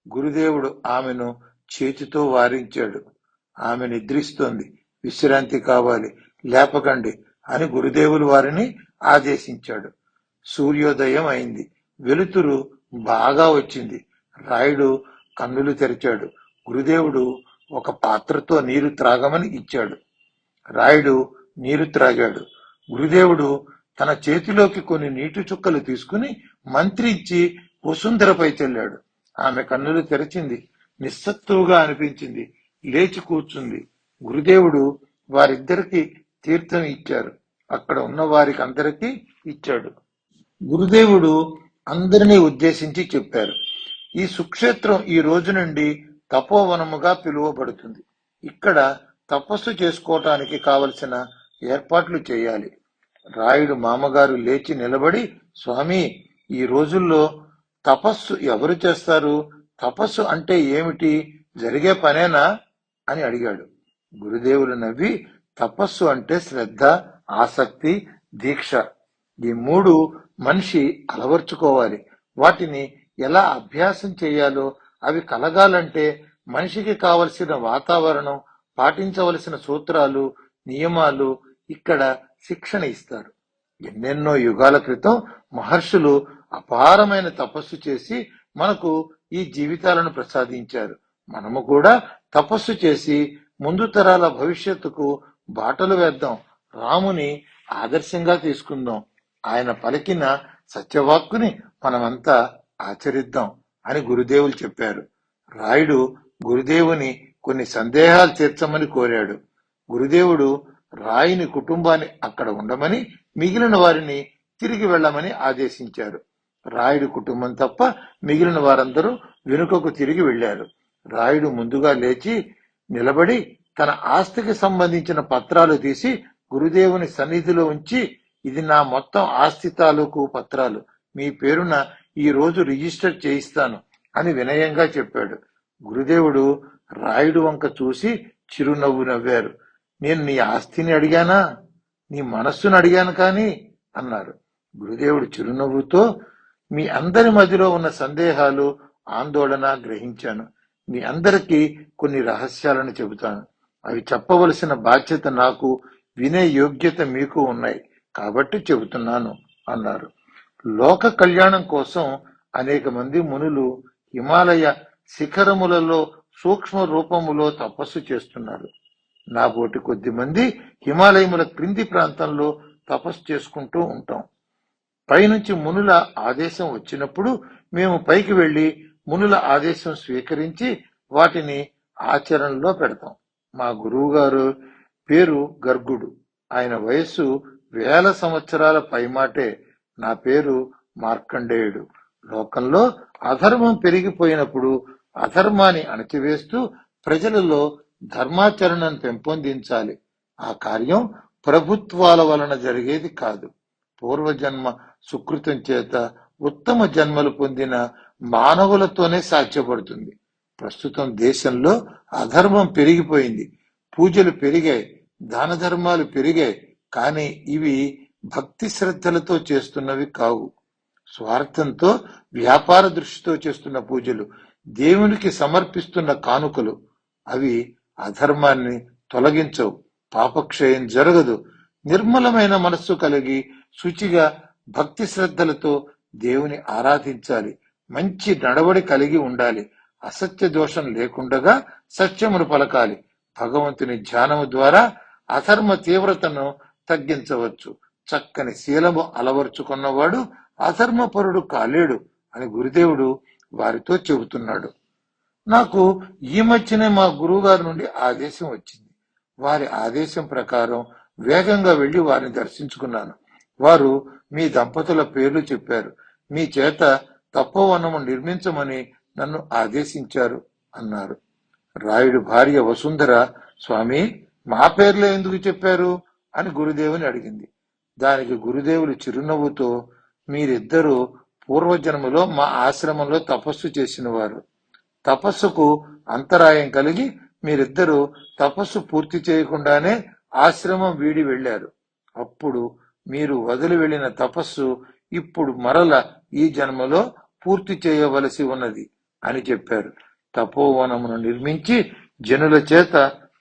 గురుదేవుడు ఆమెను చేతితో వారించాడు. ఆమె నిద్రిస్తోంది, విశ్రాంతి కావాలి, లేపకండి అని గురుదేవులు వారిని ఆదేశించాడు. సూర్యోదయం అయింది. వెలుతురు బాగా వచ్చింది. రాయుడు కన్నులు తెరిచాడు. గురుదేవుడు ఒక పాత్రతో నీరు త్రాగమని ఇచ్చాడు. రాయుడు నీరు త్రాగాడు. గురుదేవుడు తన చేతిలోకి కొన్ని నీటి చుక్కలు తీసుకుని మంత్రించి వసుంధరపై చల్లాడు. ఆమె కన్నులు తెరిచింది. నిస్సత్తువుగా అనిపించింది. లేచి కూర్చుంది. గురుదేవుడు వారిద్దరికి తీర్థం ఇచ్చారు. అక్కడ ఉన్న వారికి అందరికీ ఇచ్చాడు. గురుదేవుడు అందరినీ ఉద్దేశించి చెప్పారు. ఈ సుక్షేత్రం ఈ రోజు నుండి తపోవనముగా పిలువబడుతుంది. ఇక్కడ తపస్సు చేసుకోవటానికి కావలసిన ఏర్పాట్లు చేయాలి. రాయుడు మామగారు లేచి నిలబడి, స్వామి, ఈ రోజుల్లో తపస్సు ఎవరు చేస్తారు? తపస్సు అంటే ఏమిటి? జరిగే పనేనా అని అడిగాడు. గురుదేవులు నవ్వి, తపస్సు అంటే శ్రద్ధ, ఆసక్తి, దీక్ష. ఈ 3 మనిషి అలవర్చుకోవాలి. వాటిని ఎలా అభ్యాసం చేయాలో, అవి కలగాలంటే మనిషికి కావలసిన వాతావరణం, పాటించవలసిన సూత్రాలు, నియమాలు ఇక్కడ శిక్షణ ఇస్తారు. ఎన్నెన్నో యుగాల క్రితం మహర్షులు అపారమైన తపస్సు చేసి మనకు ఈ జీవితాలను ప్రసాదించారు. మనము కూడా తపస్సు చేసి ముందు తరాల భవిష్యత్తుకు బాటలు వేద్దాం. రాముని ఆదర్శంగా తీసుకుందాం. ఆయన పలికిన సత్యవాక్కుని మనమంతా ఆచరిద్దాం అని గురుదేవులు చెప్పారు. రాయుడు గురుదేవుని కొన్ని సందేహాలు తీర్చమని కోరాడు. గురుదేవుడు రాయుని కుటుంబాన్ని అక్కడ ఉండమని, మిగిలిన వారిని తిరిగి వెళ్ళమని ఆదేశించారు. రాయుడు కుటుంబం తప్ప మిగిలిన వారందరూ వెనుకకు తిరిగి వెళ్లారు. రాయుడు ముందుగా లేచి నిలబడి తన ఆస్తికి సంబంధించిన పత్రాలు తీసి గురుదేవుని సన్నిధిలో ఉంచి, ఇది నా మొత్తం ఆస్తి తాలూకు పత్రాలు, మీ పేరున ఈ రోజు రిజిస్టర్ చేయిస్తాను అని వినయంగా చెప్పాడు. గురుదేవుడు రాయుడు వంక చూసి చిరునవ్వు నవ్వారు. నేను నీ ఆస్తిని అడిగానా? నీ మనస్సును అడిగాను కానీ అన్నారు. గురుదేవుడు చిరునవ్వుతో, మీ అందరి మధ్యలో ఉన్న సందేహాలు, ఆందోళన గ్రహించాను. మీ అందరికీ కొన్ని రహస్యాలను చెబుతాను. అవి చెప్పవలసిన బాధ్యత నాకు, వినే యోగ్యత మీకు ఉన్నాయి కాబట్టి చెబుతున్నాను అన్నారు. లోక కళ్యాణం కోసం అనేక మంది మునులు హిమాలయ శిఖరములలో సూక్ష్మ రూపములో తపస్సు చేస్తున్నారు. నాబోటి కొద్ది మంది హిమాలయముల క్రింది ప్రాంతంలో తపస్సు చేసుకుంటూ ఉంటాం. పైనుంచి మునుల ఆదేశం వచ్చినప్పుడు మేము పైకి వెళ్లి మునుల ఆదేశం స్వీకరించి వాటిని ఆచరణలో పెడతాం. మా గురువు గారు పేరు గర్గుడు. ఆయన వయస్సు 1000 సంవత్సరాల పైమాటే. నా పేరు మార్కండేయుడు. లోకంలో అధర్మం పెరిగిపోయినప్పుడు అధర్మాన్ని అణచివేస్తూ ప్రజలలో ధర్మాచరణను పెంపొందించాలి. ఆ కార్యం ప్రభుత్వాల వలన జరిగేది కాదు. పూర్వజన్మ సుకృతం చేత ఉత్తమ జన్మలు పొందిన మానవులతోనే సాధ్యపడుతుంది. ప్రస్తుతం దేశంలో అధర్మం పెరిగిపోయింది. పూజలు పెరిగాయి, దాన ధర్మాలు పెరిగాయి. కానీ ఇవి భక్తి శ్రద్ధలతో చేస్తున్నవి కావు. స్వార్థంతో, వ్యాపార దృష్టితో చేస్తున్న పూజలు, దేవునికి సమర్పిస్తున్న కానుకలు. అవి అధర్మాన్ని తొలగించవు, పాపక్షయం జరగదు. నిర్మలమైన మనస్సు కలిగి శుచిగా భక్తి శ్రద్ధలతో దేవుని ఆరాధించాలి. మంచి నడవడి కలిగి ఉండాలి. అసత్య దోషం లేకుండగా సత్యమును పలకాలి. భగవంతుని ధ్యానము ద్వారా అధర్మ తీవ్రతను తగ్గించవచ్చు. చక్కని శీలము అలవర్చుకున్నవాడు అధర్మపరుడు కాలేడు అని గురుదేవుడు వారితో చెబుతున్నాడు. నాకు ఈ మధ్యనే మా గురువు గారి నుండి ఆదేశం వచ్చింది. వారి ఆదేశం ప్రకారం వేగంగా వెళ్లి వారిని దర్శించుకున్నాను. వారు మీ దంపతుల పేర్లు చెప్పారు. మీ చేత తపోవనము నిర్మించమని నన్ను ఆదేశించారు అన్నారు. రాయుడు భార్య వసుంధర, స్వామి, మా పేర్లే ఎందుకు చెప్పారు అని గురుదేవుని అడిగింది. దానికి గురుదేవులు చిరునవ్వుతో, మీరిద్దరూ పూర్వజన్మలో మా ఆశ్రమంలో తపస్సు చేసిన వారు. తపస్సుకు అంతరాయం కలిగి మీరిద్దరూ తపస్సు పూర్తి చేయకుండానే ఆశ్రమం వీడి వెళ్లారు. అప్పుడు మీరు వదిలి వెళ్లిన తపస్సు ఇప్పుడు మరల ఈ జన్మలో పూర్తి చేయవలసి ఉన్నది అని చెప్పారు. తపోవనమును నిర్మించి జనుల చేత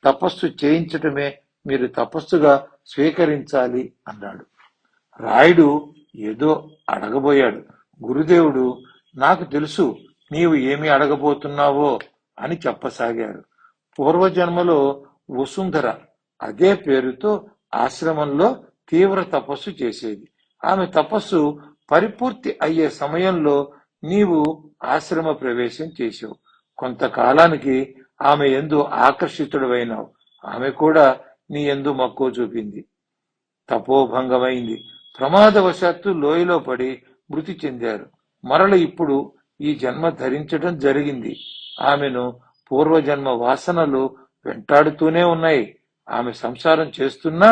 తపస్సు చేయించటమే మీరు తపస్సుగా స్వీకరించాలి అన్నాడు. రాయుడు ఏదో అడగబోయాడు. గురుదేవుడు, నాకు తెలుసు నీవు ఏమి అడగబోతున్నావో అని చెప్పసాగారు. పూర్వజన్మలో వసుంధర అదే పేరుతో ఆశ్రమంలో తీవ్ర తపస్సు చేసేది. ఆమె తపస్సు పరిపూర్తి అయ్యే సమయంలో నీవు ఆశ్రమ ప్రవేశం చేశావు. కొంతకాలానికి ఆమె యందు ఆకర్షితుడవైనావు. ఆమె కూడా నీ యందు మక్కువ చూపింది. తపోభంగమైంది. ప్రమాదవశాత్తు లోయలో పడి మృతి చెందారు. మరల ఇప్పుడు ఈ జన్మ ధరించడం జరిగింది. ఆమెను పూర్వజన్మ వాసనలు వెంటాడుతూనే ఉన్నాయి. ఆమె సంసారం చేస్తున్నా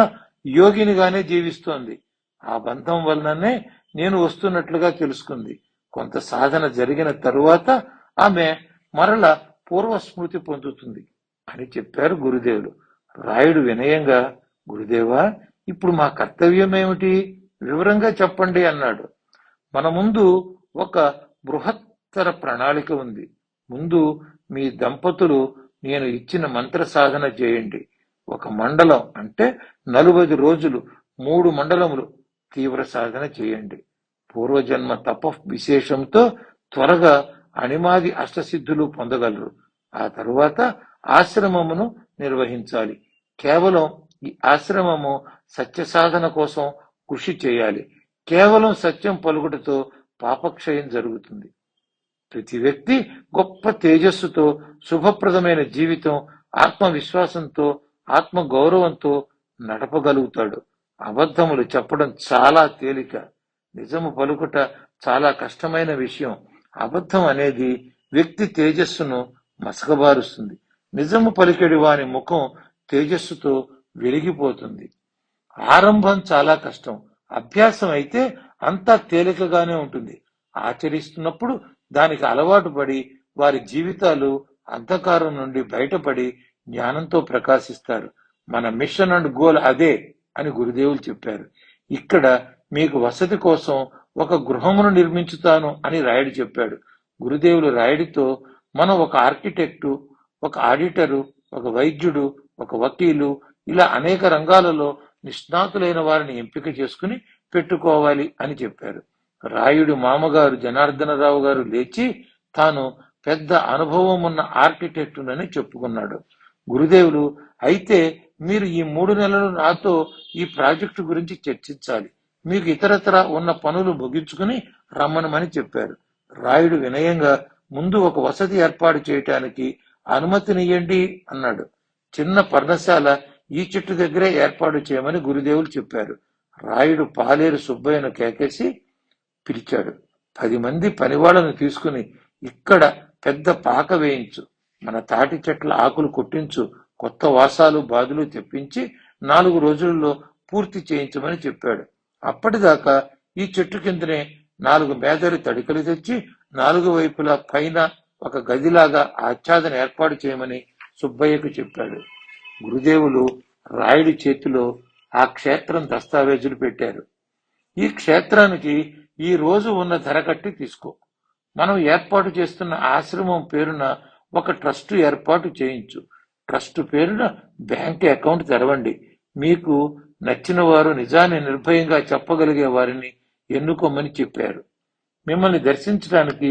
యోగినిగానే జీవిస్తోంది. ఆ బంధం వలననే నేను వస్తున్నట్లుగా తెలుసుకుంది. కొంత సాధన జరిగిన తరువాత ఆమె మరల పూర్వస్మృతి పొందుతుంది అని చెప్పారు గురుదేవులు. రాయుడు వినయంగా, గురుదేవా, ఇప్పుడు మా కర్తవ్యం ఏమిటి, వివరంగా చెప్పండి అన్నాడు. మన ముందు ఒక బృహత్తర ప్రణాళిక ఉంది. ముందు మీ దంపతులు నేను ఇచ్చిన మంత్ర సాధన చేయండి. ఒక మండలం అంటే 40 రోజులు 3 మండలములు తీవ్ర సాధన చేయండి. పూర్వజన్మ తప విశేషంతో త్వరగా అణిమాది అష్టసిద్ధులు పొందగలరు. ఆ తరువాత ఆశ్రమమును నిర్వహించాలి. కేవలం ఈ ఆశ్రమము సత్య సాధన కోసం కృషి చేయాలి. కేవలం సత్యం పలుకుటతో పాపక్షయం జరుగుతుంది. ప్రతి వ్యక్తి గొప్ప తేజస్సుతో శుభప్రదమైన జీవితం, ఆత్మవిశ్వాసంతో, ఆత్మ గౌరవంతో నడపగలుగుతాడు. అబద్ధములు చెప్పడం చాలా తేలిక, నిజము పలుకుట చాలా కష్టమైన విషయం. అబద్ధం అనేది వ్యక్తి తేజస్సును మసకబారుస్తుంది. నిజము పలికెడి వాని ముఖం తేజస్సుతో వెలిగిపోతుంది. ఆరంభం చాలా కష్టం, అభ్యాసం అయితే అంతా తేలికగానే ఉంటుంది. ఆచరిస్తున్నప్పుడు దానికి అలవాటు పడి వారి జీవితాలు అంధకారం నుండి బయటపడి జ్ఞానంతో ప్రకాశిస్తారు. మన మిషన్ అండ్ గోల్ అదే అని గురుదేవులు చెప్పారు. ఇక్కడ మీకు వసతి కోసం ఒక గృహమును నిర్మించుతాను అని రాయుడు చెప్పాడు. గురుదేవులు రాయుడితో, మనం ఒక ఆర్కిటెక్టు, ఒక ఆడిటరు, ఒక వైద్యుడు, ఒక వకీలు, ఇలా అనేక రంగాలలో నిష్ణాతులైన వారిని ఎంపిక చేసుకుని పెట్టుకోవాలి అని చెప్పారు. రాయుడి మామగారు జనార్దనరావు గారు లేచి తాను పెద్ద అనుభవం ఉన్న ఆర్కిటెక్టునని చెప్పుకున్నాడు. గురుదేవులు, అయితే మీరు ఈ 3 నెలలు నాతో ఈ ప్రాజెక్టు గురించి చర్చించాలి. మీకు ఇతరత్ర ఉన్న పనులు ముగించుకుని రమ్మనమని చెప్పారు. రాయుడు వినయంగా, ముందు ఒక వసతి ఏర్పాటు చేయటానికి అనుమతినియ్యండి అన్నాడు. చిన్న పర్ణశాల ఈ చెట్టు దగ్గరే ఏర్పాటు చేయమని గురుదేవులు చెప్పారు. రాయుడు పాలేరు సుబ్బయ్యను కేకేసి పిలిచాడు. 10 మంది పనివాళ్లను తీసుకుని ఇక్కడ పెద్ద పాక వేయించు, మన తాటి చెట్ల ఆకులు కొట్టించు, కొత్త వాసాలు బాదులు తెప్పించి 4 రోజుల్లో పూర్తి చేయించమని చెప్పాడు. అప్పటిదాకా ఈ చెట్టు కిందనే 4 మేదరి తడికలు తెచ్చి 4 వైపులా పైన ఒక గదిలాగా ఆచ్ఛాదన ఏర్పాటు చేయమని సుబ్బయ్యకు చెప్పాడు. గురుదేవులు రాయుడి చేతిలో ఆ క్షేత్రం దస్తావేజులు పెట్టారు. ఈ క్షేత్రానికి ఈ రోజు ఉన్న ధర కట్టి తీసుకో. మనం ఏర్పాటు చేస్తున్న ఆశ్రమం పేరున ఒక ట్రస్టు ఏర్పాటు చేయించు. ట్రస్టు పేరున బ్యాంక్ అకౌంట్ తెరవండి. మీకు నచ్చిన వారు, నిజాన్ని నిర్భయంగా చెప్పగలిగే వారిని ఎన్నుకోమని చెప్పారు. మిమ్మల్ని దర్శించడానికి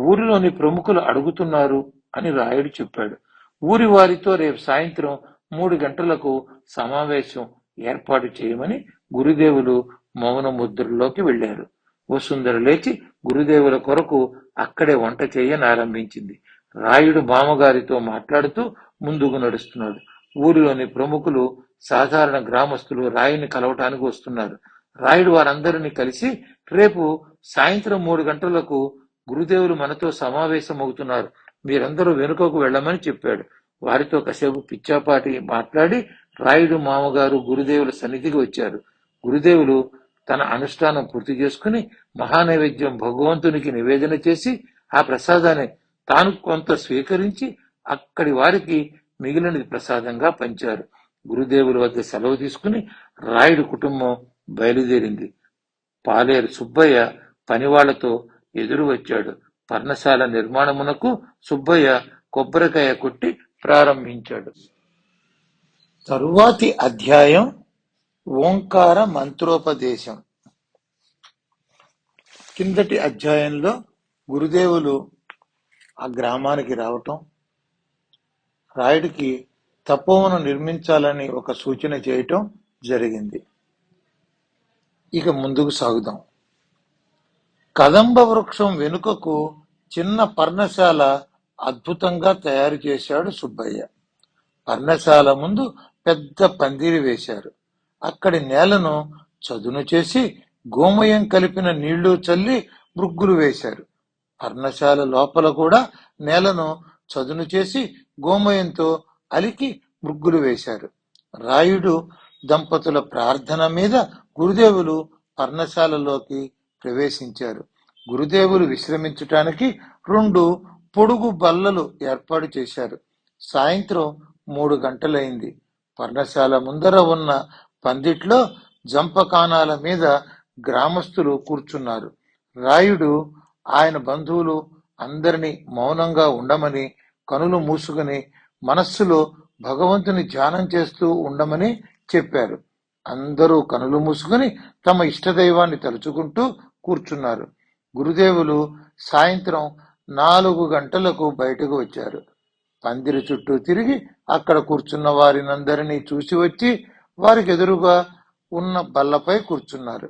ఊరిలోని ప్రముఖులు అడుగుతున్నారు అని రాయుడు చెప్పాడు. ఊరి వారితో రేపు సాయంత్రం 3 గంటలకు సమావేశం ఏర్పాటు చేయమని గురుదేవులు మౌన ముద్రలోకి వెళ్లారు. వసుంధర లేచి గురుదేవుల కొరకు అక్కడే వంట చేయనారంభించింది. రాయుడు మామగారితో మాట్లాడుతూ ముందుకు నడుస్తున్నాడు. ఊరిలోని ప్రముఖులు, సాధారణ గ్రామస్తులు రాయుని కలవటానికి వస్తున్నారు. రాయుడు వారందరినీ కలిసి రేపు సాయంత్రం 3 గంటలకు గురుదేవులు మనతో సమావేశమవుతున్నారు, మీరందరూ వెనుకకు వెళ్ళమని చెప్పాడు. వారితో కాసేపు పిచ్చాపాటి మాట్లాడి రాయుడు మామగారు గురుదేవుల సన్నిధికి వచ్చారు. గురుదేవులు తన అనుష్ఠానం పూర్తి చేసుకుని మహానైవేద్యం భగవంతునికి నివేదన చేసి ఆ ప్రసాదాన్ని తాను కొంత స్వీకరించి అక్కడి వారికి మిగిలినది ప్రసాదంగా పంచారు. గురుదేవుల వద్ద సెలవు తీసుకుని రాయుడు కుటుంబం బయలుదేరింది. పాలేరు సుబ్బయ్య పనివాళ్లతో ఎదురు వచ్చాడు. పర్ణశాల నిర్మాణమునకు సుబ్బయ్య కొబ్బరికాయ కొట్టి ప్రారంభించాడు. తరువాతి అధ్యాయం ఓంకార మంత్రోపదేశం. కిందటి అధ్యాయంలో గురుదేవులు ఆ గ్రామానికి రావటం, రాయుడికి తపోవనం నిర్మించాలని ఒక సూచన చేయటం జరిగింది. ఇక ముందుకు సాగుదాం. కదంబ వృక్షం వెనుకకు చిన్న పర్ణశాల అద్భుతంగా తయారు చేశాడు సుబ్బయ్య. పర్ణశాల ముందు పెద్ద పందిరి వేశారు. అక్కడి నేలను చదును చేసి గోమయం కలిపిన నీళ్లు చల్లి మృగ్గులు వేశారు. పర్ణశాల లోపల కూడా నేలను చదును చేసి గోమయంతో అలికి మృగ్గులు వేశారు. రాయుడు దంపతుల ప్రార్థన మీద గురుదేవులు పర్ణశాలలోకి ప్రవేశించారు. గురుదేవులు విశ్రమించటానికి 2 పొడుగు బల్లలు ఏర్పాటు చేశారు. సాయంత్రం 3 గంటలైంది. పర్ణశాల ముందర ఉన్న పందిట్లో జంపకానాల మీద గ్రామస్తులు కూర్చున్నారు. రాయుడు ఆయన బంధువులు అందరినీ మౌనంగా ఉండమని, కనులు మూసుకుని మనస్సులో భగవంతుని ధ్యానం చేస్తూ ఉండమని చెప్పారు. అందరూ కనులు మూసుకుని తమ ఇష్టదైవాన్ని తలుచుకుంటూ కూర్చున్నారు. గురుదేవులు సాయంత్రం 4 గంటలకు బయటకు వచ్చారు. పందిరి చుట్టూ తిరిగి అక్కడ కూర్చున్న వారినందరినీ చూసి వచ్చి వారికి ఎదురుగా ఉన్న బల్లపై కూర్చున్నారు.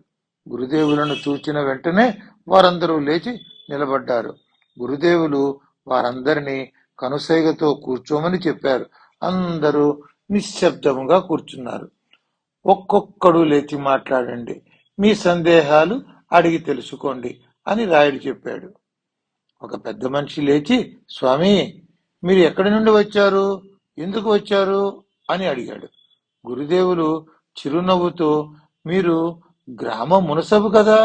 గురుదేవులను చూచిన వెంటనే వారందరూ లేచి నిలబడ్డారు. గురుదేవులు వారందరినీ కనుసైగతో కూర్చోమని చెప్పారు. అందరూ నిశ్శబ్దముగా కూర్చున్నారు. ఒక్కొక్కడు లేచి మాట్లాడండి, మీ సందేహాలు అడిగి తెలుసుకోండి అని రాయుడు చెప్పాడు. ఒక పెద్ద మనిషి లేచి, స్వామి, మీరు ఎక్కడి నుండి వచ్చారు, ఎందుకు వచ్చారు అని అడిగాడు. గురుదేవులు చిరునవ్వుతో, మీరు గ్రామం మునసబు కదా,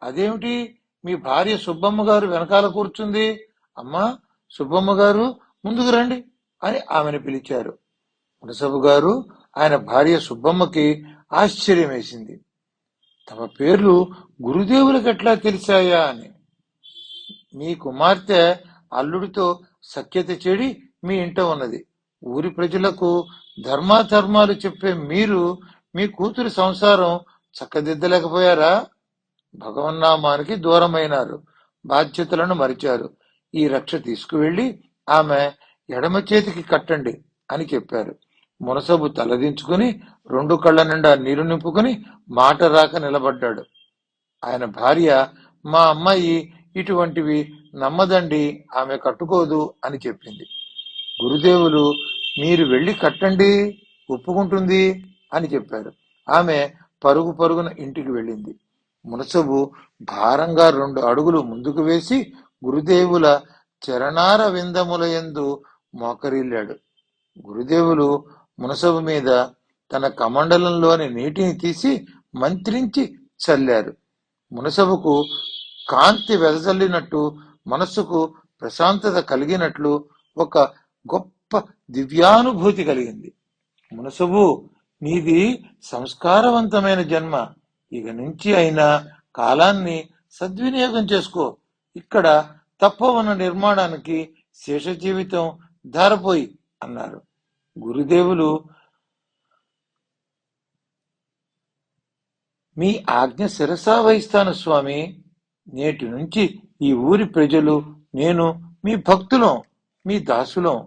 అదేమిటి మీ భార్య సుబ్బమ్మ గారు వెనకాల కూర్చుంది, అమ్మా సుబ్బమ్మ గారు ముందుకు రండి అని ఆమెను పిలిచారు. మునసబు గారు ఆయన భార్య సుబ్బమ్మకి ఆశ్చర్యం వేసింది. తమ పేర్లు గురుదేవులకు ఎట్లా తెలిసాయా అని. మీ కుమార్తె అల్లుడితో సఖ్యత చెడి మీ ఇంట ఉన్నది. ఊరి ప్రజలకు ధర్మాధర్మాలు చెప్పే మీరు మీ కూతురి సంసారం చక్కదిద్దలేకపోయారా? భగవన్నామానికి దూరమైనారు, బాధ్యతలను మరిచారు. ఈ రక్ష తీసుకువెళ్లి ఆమె ఎడమ చేతికి కట్టండి అని చెప్పారు. మునసబు తలదించుకుని 2 కళ్ల నిండా నీరు నింపుకుని మాట రాక నిలబడ్డాడు. ఆయన భార్య, మా అమ్మాయి ఇటువంటివి నమ్మదండి, ఆమె కట్టుకోదు అని చెప్పింది. గురుదేవులు, మీరు వెళ్లి కట్టండి, ఒప్పుకుంటుంది అని చెప్పారు. ఆమె పరుగు పరుగున ఇంటికి వెళ్ళింది. మునసబు భారంగా 2 అడుగులు ముందుకు వేసి గురుదేవుల చరణార విందములయందు మోకరిల్లాడు. గురుదేవులు మునసబు మీద తన కమండలంలోని నీటిని తీసి మంత్రించి చల్లారు. మునసబుకు కాంతి వెదజల్లినట్టు, మనస్సుకు ప్రశాంతత కలిగినట్లు ఒక గొప్ప దివ్యానుభూతి కలిగింది. మునసబు, నీది సంస్కారవంతమైన జన్మ. ఇక నుంచి అయినా కాలాన్ని సద్వినియోగం చేసుకో. ఇక్కడ తప్పవన నిర్మాణానికి శేష జీవితం ధారపోయి అన్నారు. గురుదేవులు, మీ ఆజ్ఞ శిరసా వహిస్తాను స్వామి. నేటి నుంచి ఈ ఊరి ప్రజలు, నేను మీ భక్తులం, మీ దాసులం.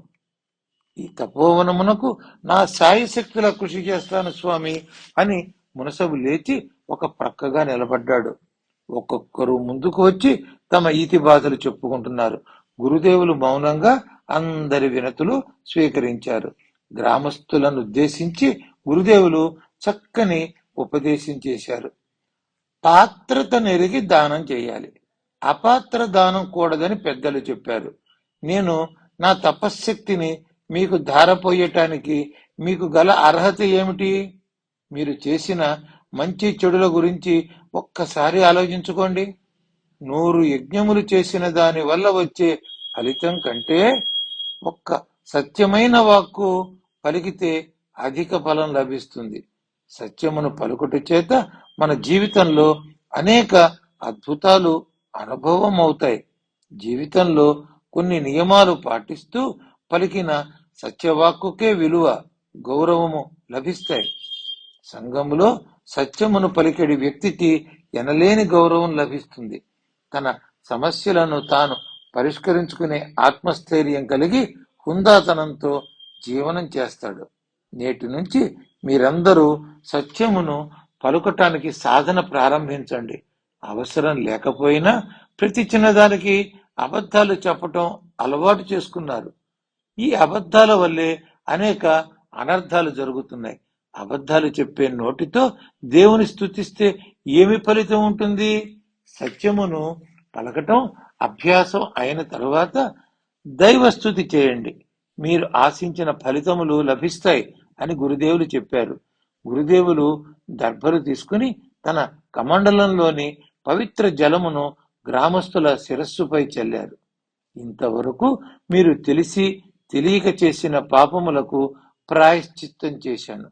ఈ తపోవనమునకు నా శాయశక్తుల కృషి చేస్తాను స్వామి అని మునసబు లేచి ఒక ప్రక్కగా నిలబడ్డాడు. ఒక్కొక్కరు ముందుకు వచ్చి తమ ఈతి బాధలు చెప్పుకుంటున్నారు. గురుదేవులు మౌనంగా అందరి వినతులు స్వీకరించారు. గ్రామస్తులను ఉద్దేశించి గురుదేవులు చక్కని ఉపదేశం చేశారు. పాత్రత నెరిగి దానం చేయాలి, అపాత్ర దానం కూడదని పెద్దలు చెప్పారు. నేను నా తపశ్శక్తిని మీకు ధారపోయటానికి మీకు గల అర్హత ఏమిటి? మీరు చేసిన మంచి చెడుల గురించి ఒక్కసారి ఆలోచించుకోండి. 100 యజ్ఞములు చేసిన దాని వల్ల వచ్చే ఫలితం కంటే ఒక్క సత్యమైన వాక్కు పలికితే అధిక ఫలం లభిస్తుంది. సత్యమును పలుకుట చేత మన జీవితంలో అనేక అద్భుతాలు అనుభవం అవుతాయి. జీవితంలో కొన్ని నియమాలు పాటిస్తూ పలికిన సత్యవాక్కుకే విలువ, గౌరవము లభిస్తాయి. సంఘములో సత్యమును పలికెడి వ్యక్తికి ఎనలేని గౌరవం లభిస్తుంది. తన సమస్యలను తాను పరిష్కరించుకునే ఆత్మస్థైర్యం కలిగి హుందాతనంతో జీవనం చేస్తాడు. నేటి నుంచి మీరందరూ సత్యమును పలుకటానికి సాధన ప్రారంభించండి. అవసరం లేకపోయినా ప్రతి చిన్నదానికి అబద్ధాలు చెప్పటం అలవాటు చేసుకున్నారు. ఈ అబద్ధాల వల్లే అనేక అనర్థాలు జరుగుతున్నాయి. అబద్ధాలు చెప్పే నోటితో దేవుని స్తుతిస్తే ఏమి ఫలితం ఉంటుంది? సత్యమును పలకటం అభ్యాసం అయిన తరువాత దైవస్తుతి చేయండి, మీరు ఆశించిన ఫలితములు లభిస్తాయి అని గురుదేవులు చెప్పారు. గురుదేవులు దర్భలు తీసుకుని తన కమండలంలోని పవిత్ర జలమును గ్రామస్తుల శిరస్సుపై చల్లారు. ఇంతవరకు మీరు తెలిసి తెలియక చేసిన పాపములకు ప్రాయశ్చిత్తం చేశాను.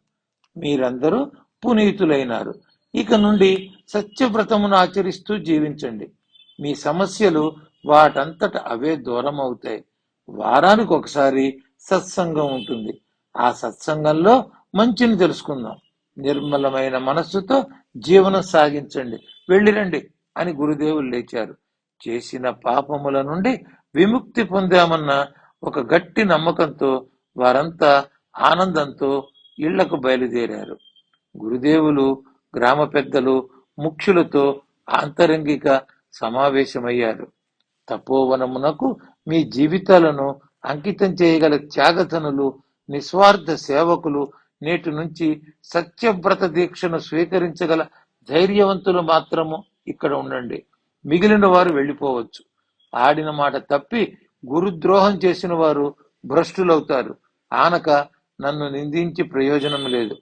మీరందరూ పునీతులైనారు. ఇక నుండి సత్యవ్రతమును ఆచరిస్తూ జీవించండి. మీ సమస్యలు వాటంతట అవే దూరం అవుతాయి. వారానికి ఒకసారి సత్సంగం ఉంటుంది. ఆ సత్సంగంలో మంచిని తెలుసుకుందాం. నిర్మలమైన మనస్సుతో జీవనం సాగించండి. వెళ్ళిరండి అని గురుదేవులు లేచారు. చేసిన పాపముల నుండి విముక్తి పొందామన్న ఒక గట్టి నమ్మకంతో వారంతా ఆనందంతో ఇళ్లకు బయలుదేరారు. గురుదేవులు గ్రామ పెద్దలు ముఖ్యులతో ఆంతరంగిక సమావేశమయ్యారు. తపోవనమునకు మీ జీవితాలను అంకితం చేయగల త్యాగతనులు, నిస్వార్థ సేవకులు, నేటి నుంచి సత్యవ్రత దీక్షను స్వీకరించగల ధైర్యవంతులు మాత్రము ఇక్కడ ఉండండి. మిగిలిన వారు వెళ్ళిపోవచ్చు. ఆడిన మాట తప్పి గురుద్రోహం చేసిన వారు భ్రష్టులవుతారు. ఆనక నన్ను నిందించి ప్రయోజనం లేదు.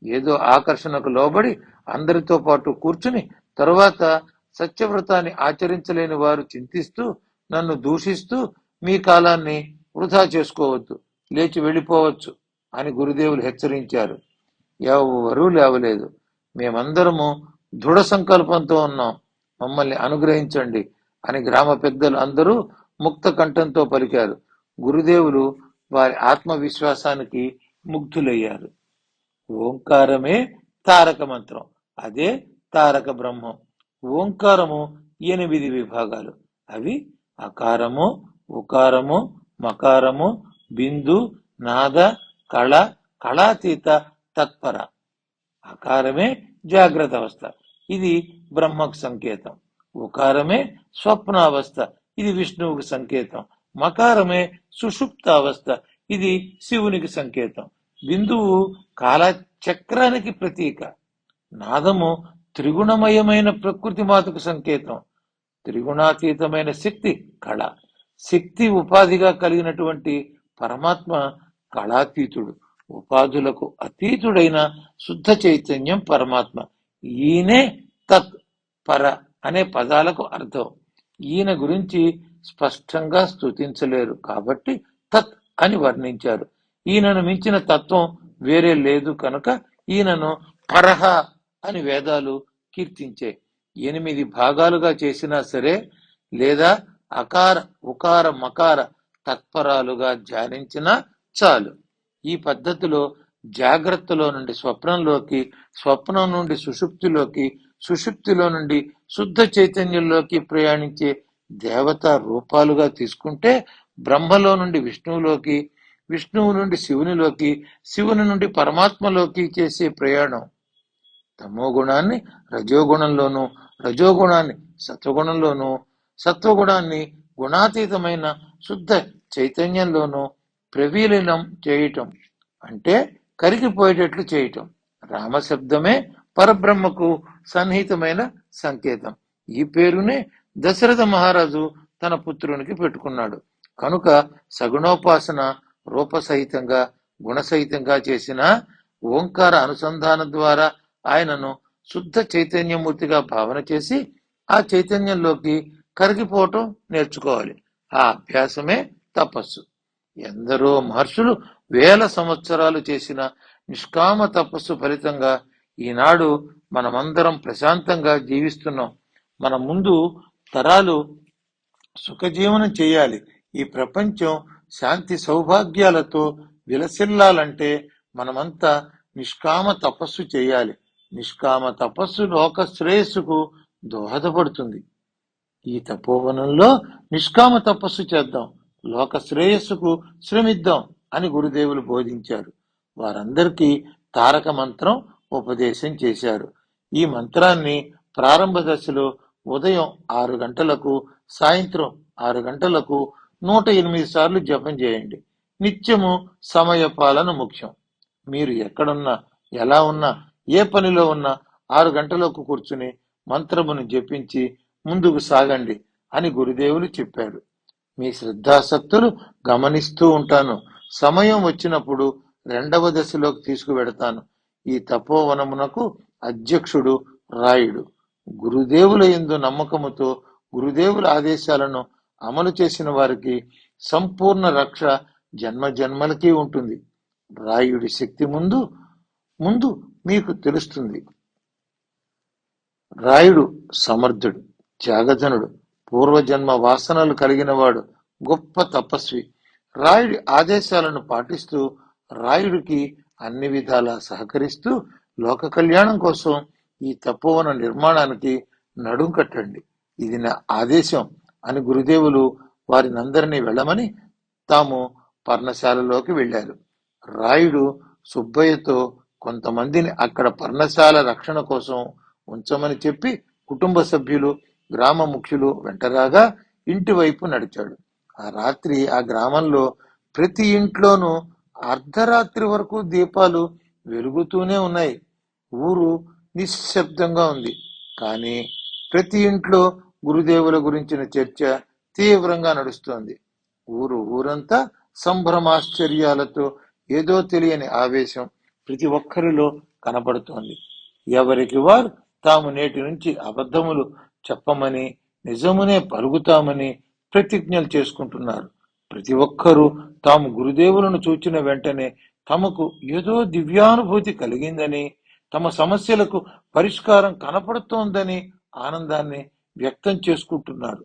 ఏదో ఆకర్షణకు లోబడి అందరితో పాటు కూర్చుని తరువాత సత్యవ్రతాన్ని ఆచరించలేని వారు చింతిస్తూ నన్ను దూషిస్తూ మీ కాలాన్ని వృధా చేసుకోవద్దు, లేచి వెళ్ళిపోవచ్చు అని గురుదేవులు హెచ్చరించారు. ఎవరూ లేవలేదు. మేమందరము దృఢ సంకల్పంతో ఉన్నాం, మమ్మల్ని అనుగ్రహించండి అని గ్రామ పెద్దలు అందరూ ముక్త కంఠంతో పలికారు. గురుదేవులు వారి ఆత్మవిశ్వాసానికి ముగ్ధులయ్యారు. ఓంకారమే తారక మంత్రం, అదే తారక బ్రహ్మం. ఓంకారము 8 విభాగాలు. అవి అకారము, ఉకారము, మకారము, బిందు, నాద, కళ, కళాతీత, తత్పర. అకారమే జాగ్రత్త అవస్థ, ఇది బ్రహ్మకు సంకేతం. ఉకారమే స్వప్నావస్థ, ఇది విష్ణువుకు సంకేతం. మకారమే సుషుప్తావస్థ, ఇది శివునికి సంకేతం. బిందువు కాలచక్రానికి ప్రతీక. నాదము త్రిగుణమయమైన ప్రకృతి మాతకు సంకేతం. త్రిగుణాతీతమైన శక్తి కళ. శక్తి ఉపాధిగా కలిగినటువంటి పరమాత్మ కళాతీతుడు. ఉపాధులకు అతీతుడైన శుద్ధ చైతన్యం పరమాత్మ. ఈయనే తత్ పర అనే పదాలకు అర్థం. ఈయన గురించి స్పష్టంగా స్తుతించలేరు కాబట్టి తత్ అని వర్ణించారు. ఈయనను మించిన తత్వం వేరే లేదు కనుక ఈయనను పరహ అని వేదాలు కీర్తించే. 8 భాగాలుగా చేసినా సరే, లేదా అకార ఉకార మకార తత్పరాలుగా ధ్యానించినా చాలు. ఈ పద్ధతిలో జాగ్రత్తలో నుండి స్వప్నంలోకి, స్వప్నం నుండి సుషుప్తిలోకి, సుషుప్తిలో నుండి శుద్ధ చైతన్యంలోకి ప్రయాణించే దేవతా రూపాలుగా తీసుకుంటే, బ్రహ్మలో నుండి విష్ణువులోకి, విష్ణువు నుండి శివునిలోకి, శివుని నుండి పరమాత్మలోకి చేసే ప్రయాణం. తమో గుణాన్ని రజోగుణంలోనూ, రజోగుణాన్ని సత్వగుణంలోనూ, సత్వగుణాన్ని గుణాతీతమైన శుద్ధ చైతన్యంలోనూ ప్రవీలీనం చేయటం అంటే కరిగిపోయేటట్లు చేయటం. రామశబ్దమే పరబ్రహ్మకు సన్నిహితమైన సంకేతం. ఈ పేరునే దశరథ మహారాజు తన పుత్రునికి పెట్టుకున్నాడు. కనుక సగుణోపాసన రూపసహితంగా గుణసహితంగా చేసిన ఓంకార అనుసంధానం ద్వారా ఆయనను శుద్ధ చైతన్యమూర్తిగా భావన చేసి ఆ చైతన్యంలోకి కరిగిపోవటం నేర్చుకోవాలి. ఆ అభ్యాసమే తపస్సు. ఎందరో మహర్షులు వేల సంవత్సరాలు చేసిన నిష్కామ తపస్సు ఫలితంగా ఈనాడు మనమందరం ప్రశాంతంగా జీవిస్తున్నాం. మన ముందు తరాలు సుఖజీవనం చేయాలి. ఈ ప్రపంచం శాంతి సౌభాగ్యాలతో విలసిల్లాలంటే మనమంతా నిష్కామ తపస్సు చేయాలి. నిష్కామ తపస్సు లోక శ్రేయస్సుకు దోహదపడుతుంది. ఈ తపోవనంలో నిష్కామ తపస్సు చేద్దాం, లోక శ్రేయస్సుకు శ్రమిద్దాం అని గురుదేవులు బోధించారు. వారందరికీ తారక మంత్రం ఉపదేశం చేశారు. ఈ మంత్రాన్ని ప్రారంభ దశలో ఉదయం 6 గంటలకు, సాయంత్రం 6 గంటలకు 108 సార్లు జపం చేయండి. నిత్యము సమయ పాలన ముఖ్యం. మీరు ఎక్కడున్నా, ఎలా ఉన్నా, ఏ పనిలో ఉన్నా 6 గంటలకు కూర్చుని మంత్రమును జపించి ముందుకు సాగండి అని గురుదేవులు చెప్పారు. మీ శ్రద్ధాసక్తులు గమనిస్తూ ఉంటాను. సమయం వచ్చినప్పుడు 2వ దశలోకి తీసుకువెడతాను. ఈ తపోవనమునకు అధ్యక్షుడు రాయుడు. గురుదేవుల యందు నమ్మకముతో గురుదేవుల ఆదేశాలను అమలు చేసిన వారికి సంపూర్ణ రక్ష జన్మ జన్మలకి ఉంటుంది. రాయుడి శక్తి ముందు ముందు మీకు తెలుస్తుంది. రాయుడు సమర్థుడు, త్యాగధనుడు, పూర్వజన్మ వాసనలు కలిగినవాడు, గొప్ప తపస్వి. రాయుడి ఆదేశాలను పాటిస్తూ రాయుడికి అన్ని విధాలా సహకరిస్తూ లోక కళ్యాణం కోసం ఈ తపోవన నిర్మాణానికి నడుం కట్టండి. ఇది నా ఆదేశం అని గురుదేవులు వారినందరినీ వెళ్ళమని తాము పర్ణశాలలోకి వెళ్ళారు. రాయుడు సుబ్బయ్యతో కొంతమందిని అక్కడ పర్ణశాల రక్షణ కోసం ఉంచమని చెప్పి కుటుంబ సభ్యులు, గ్రామ ముఖ్యులు వెంటరాగా ఇంటి వైపు నడిచాడు. ఆ రాత్రి ఆ గ్రామంలో ప్రతి ఇంట్లోనూ అర్ధరాత్రి వరకు దీపాలు వెలుగుతూనే ఉన్నాయి. ఊరు నిశ్శబ్దంగా ఉంది. కానీ ప్రతి ఇంట్లో గురుదేవుల గురించిన చర్చ తీవ్రంగా నడుస్తోంది. ఊరంతా సంభ్రమాశ్చర్యాలతో ఏదో తెలియని ఆవేశం ప్రతి ఒక్కరిలో కనపడుతోంది. ఎవరికి వారు తాము నేటి నుంచి అబద్ధములు చెప్పమని, నిజమునే పలుకుతామని ప్రతిజ్ఞలు చేసుకుంటున్నారు. ప్రతి ఒక్కరూ తాము గురుదేవులను చూచిన వెంటనే తమకు ఏదో దివ్యానుభూతి కలిగిందని, తమ సమస్యలకు పరిష్కారం కనపడుతోందని ఆనందాన్ని వ్యక్తం చేసుకుంటున్నారు.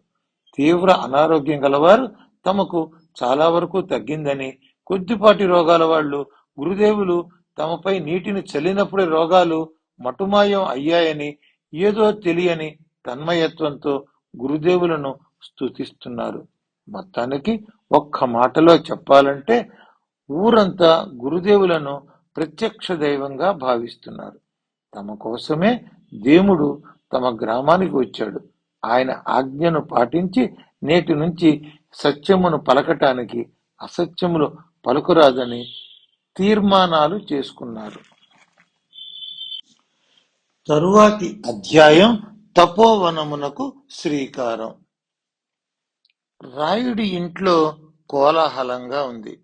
తీవ్ర అనారోగ్యం గలవారు తమకు చాలా వరకు తగ్గిందని, కొద్దిపాటి రోగాల వాళ్ళు గురుదేవులు తమపై నీటిని చల్లినప్పుడే రోగాలు మటుమాయం అయ్యాయని, ఏదో తెలియని తన్మయత్వంతో గురుదేవులను స్తుతిస్తున్నారు. మొత్తానికి ఒక్క మాటలో చెప్పాలంటే ఊరంతా గురుదేవులను ప్రత్యక్ష దైవంగా భావిస్తున్నారు. తమ కోసమే దేవుడు తమ గ్రామానికి వచ్చాడు. ఆయన ఆజ్ఞను పాటించి నేటి నుంచి సత్యమును పలకటానికి అసత్యములు పలుకురాదని తీర్మానాలు చేసుకున్నారు. తరువాతి అధ్యాయం తపోవనమునకు శ్రీకారం. రాయుడి ఇంట్లో కోలాహలంగా ఉంది.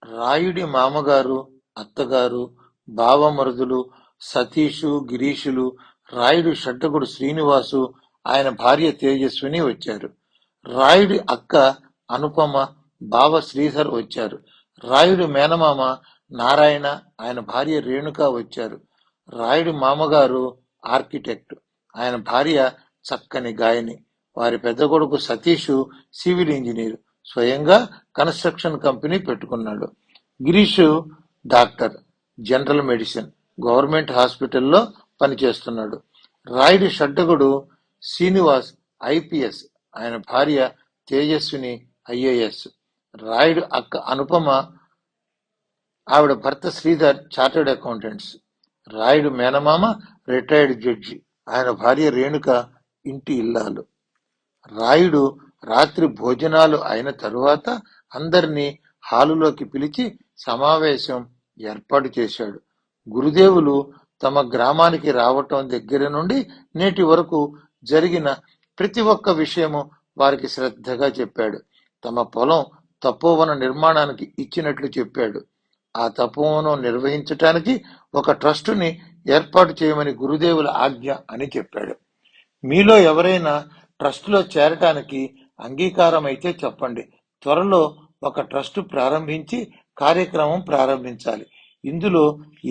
రాయుడి మామగారు, అత్తగారు, బావమరుదులు సతీషు, గిరీషులు, రాయుడి షడ్డకుడు శ్రీనివాసు, ఆయన భార్య తేజస్విని వచ్చారు. రాయుడి అక్క అనుపమ, బావ శ్రీధర్ వచ్చారు. రాయుడి మేనమామ నారాయణ, ఆయన భార్య రేణుక వచ్చారు. రాయుడి మామగారు ఆర్కిటెక్ట్, ఆయన భార్య చక్కని గాయని. వారి పెద్ద కొడుకు సతీషు సివిల్ ఇంజనీర్, స్వయంగా కన్స్ట్రక్షన్ కంపెనీ పెట్టుకున్నాడు. Girish doctor, general medicine, government హాస్పిటల్లో పనిచేస్తున్నాడు. రాయుడి షడ్డకుడు శ్రీనివాస్ ఐపీఎస్, ఆయన భార్య తేజస్విని ఐఏఎస్. రాయుడు అక్క అనుపమ, ఆవిడ భర్త శ్రీధర్ చార్టెడ్ అకౌంటెంట్స్. రాయుడు మేనమామ రిటైర్డ్ జడ్జి, ఆయన భార్య రేణుక ఇంటి ఇల్లాలు. రాయుడు రాత్రి భోజనాలు అయిన తరువాత అందరినీ హాలులోకి పిలిచి సమావేశం ఏర్పాటు చేశాడు. గురుదేవులు తమ గ్రామానికి రావటం దగ్గర నుండి నేటి వరకు జరిగిన ప్రతి ఒక్క విషయము వారికి శ్రద్ధగా చెప్పాడు. తమ పొలం తపోవన నిర్మాణానికి ఇచ్చినట్లు చెప్పాడు. ఆ తపోవనం నిర్వహించటానికి ఒక ట్రస్టుని ఏర్పాటు చేయమని గురుదేవుల ఆజ్ఞ అని చెప్పాడు. మీలో ఎవరైనా ట్రస్టులో చేరటానికి అంగీకారం అయితే చెప్పండి. త్వరలో ఒక ట్రస్టు ప్రారంభించి కార్యక్రమం ప్రారంభించాలి. ఇందులో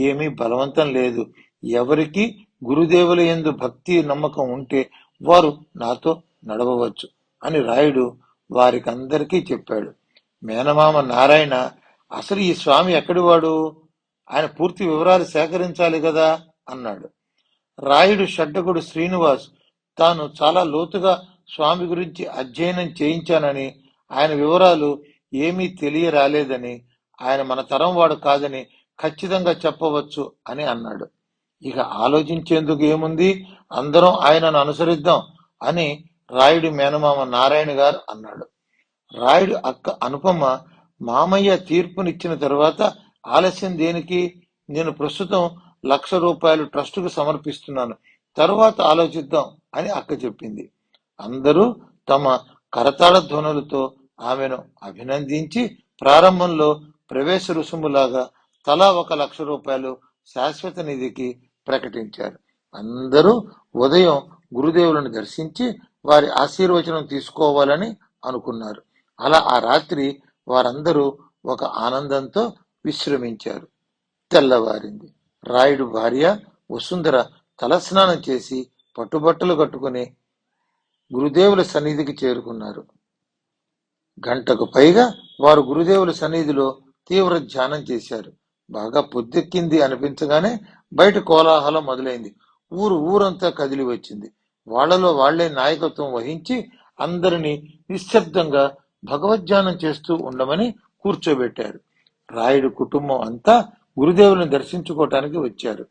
ఏమీ బలవంతం లేదు. ఎవరికి గురుదేవుల యందు భక్తి నమ్మకం ఉంటే వారు నాతో నడవవచ్చు అని రాయుడు వారికందరికీ చెప్పాడు. మేనమామ నారాయణ, అసలు ఈ స్వామి ఎక్కడివాడు, ఆయన పూర్తి వివరాలు సేకరించాలి కదా అన్నాడు. రాయుడు షడ్డకుడు శ్రీనివాస్, తాను చాలా లోతుగా స్వామి గురించి అధ్యయనం చేయించానని, ఆయన వివరాలు ఏమీ తెలియరాలేదని, ఆయన మన తరం వాడు కాదని ఖచ్చితంగా చెప్పవచ్చు అని అన్నాడు. ఇక ఆలోచించేందుకు ఏముంది, అందరం ఆయనను అనుసరిద్దాం అని రాయుడి మేనమామ నారాయణ గారు అన్నాడు. రాయుడి అక్క అనుపమ, మామయ్య తీర్పునిచ్చిన తరువాత ఆలస్యం దేనికి, నేను ప్రస్తుతం ₹1,00,000 ట్రస్టుకు సమర్పిస్తున్నాను, తరువాత ఆలోచిద్దాం అని అక్క చెప్పింది. అందరూ తమ కరతాళ ధ్వనులతో ఆమెను అభినందించి ప్రారంభంలో ప్రవేశ రుసుములాగా తలా ₹1,00,000 శాశ్వత నిధికి ప్రకటించారు. అందరూ ఉదయం గురుదేవులను దర్శించి వారి ఆశీర్వచనం తీసుకోవాలని అనుకున్నారు. అలా ఆ రాత్రి వారందరూ ఒక ఆనందంతో విశ్రమించారు. తెల్లవారింది. రాయుడు భార్య వసుంధర తలస్నానం చేసి పట్టుబట్టలు కట్టుకుని గురుదేవుల సన్నిధికి చేరుకున్నారు. గంటకు పైగా వారు గురుదేవుల సన్నిధిలో తీవ్ర ధ్యానం చేశారు. బాగా పొద్దెక్కింది అనిపించగానే బయట కోలాహలం మొదలైంది. ఊరంతా కదిలి వచ్చింది. వాళ్లలో వాళ్లే నాయకత్వం వహించి అందరినీ నిశ్శబ్దంగా భగవద్ధ్యానం చేస్తూ ఉండమని కూర్చోబెట్టారు. రాయుడు కుటుంబం అంతా గురుదేవులను దర్శించుకోవటానికి వచ్చారు.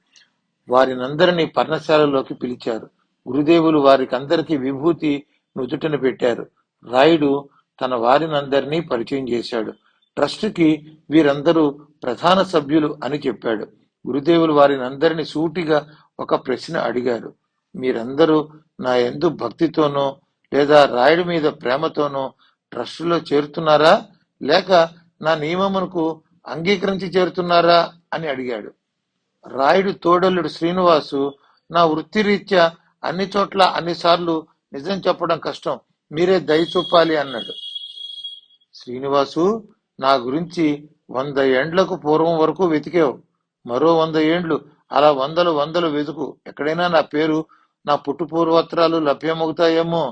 వారినందరినీ పర్ణశాలలోకి పిలిచారు. గురుదేవులు వారికందరికీ విభూతి నుదుటన పెట్టారు. రాయుడు తన వారినందరినీ పరిచయం చేశాడు. ట్రస్టుకి వీరందరూ ప్రధాన సభ్యులు అని చెప్పాడు. గురుదేవులు వారినందరినీ సూటిగా ఒక ప్రశ్న అడిగారు. మీరందరూ నా యందు భక్తితోనో లేదా రాయుడి మీద ప్రేమతోనో ట్రస్టులో చేరుతున్నారా, లేక నా నియమమునకు అంగీకరించి చేరుతున్నారా అని అడిగాడు. రాయుడు తోడల్లుడు శ్రీనివాసు, నా వృత్తిరీత్యా అన్ని చోట్ల అన్నిసార్లు నిజం చెప్పడం కష్టం, మీరే దయ చూపాలి అన్నాడు. శ్రీనివాసు, నా గురించి 100 ఏండ్లకు పూర్వం వరకు వెతికావు, మరో 100 ఏండ్లు అలా వందలు వెతుకు, ఎక్కడైనా నా పేరు, నా పుట్టు పూర్వత్రాలు లభ్యమవుతాయేమో.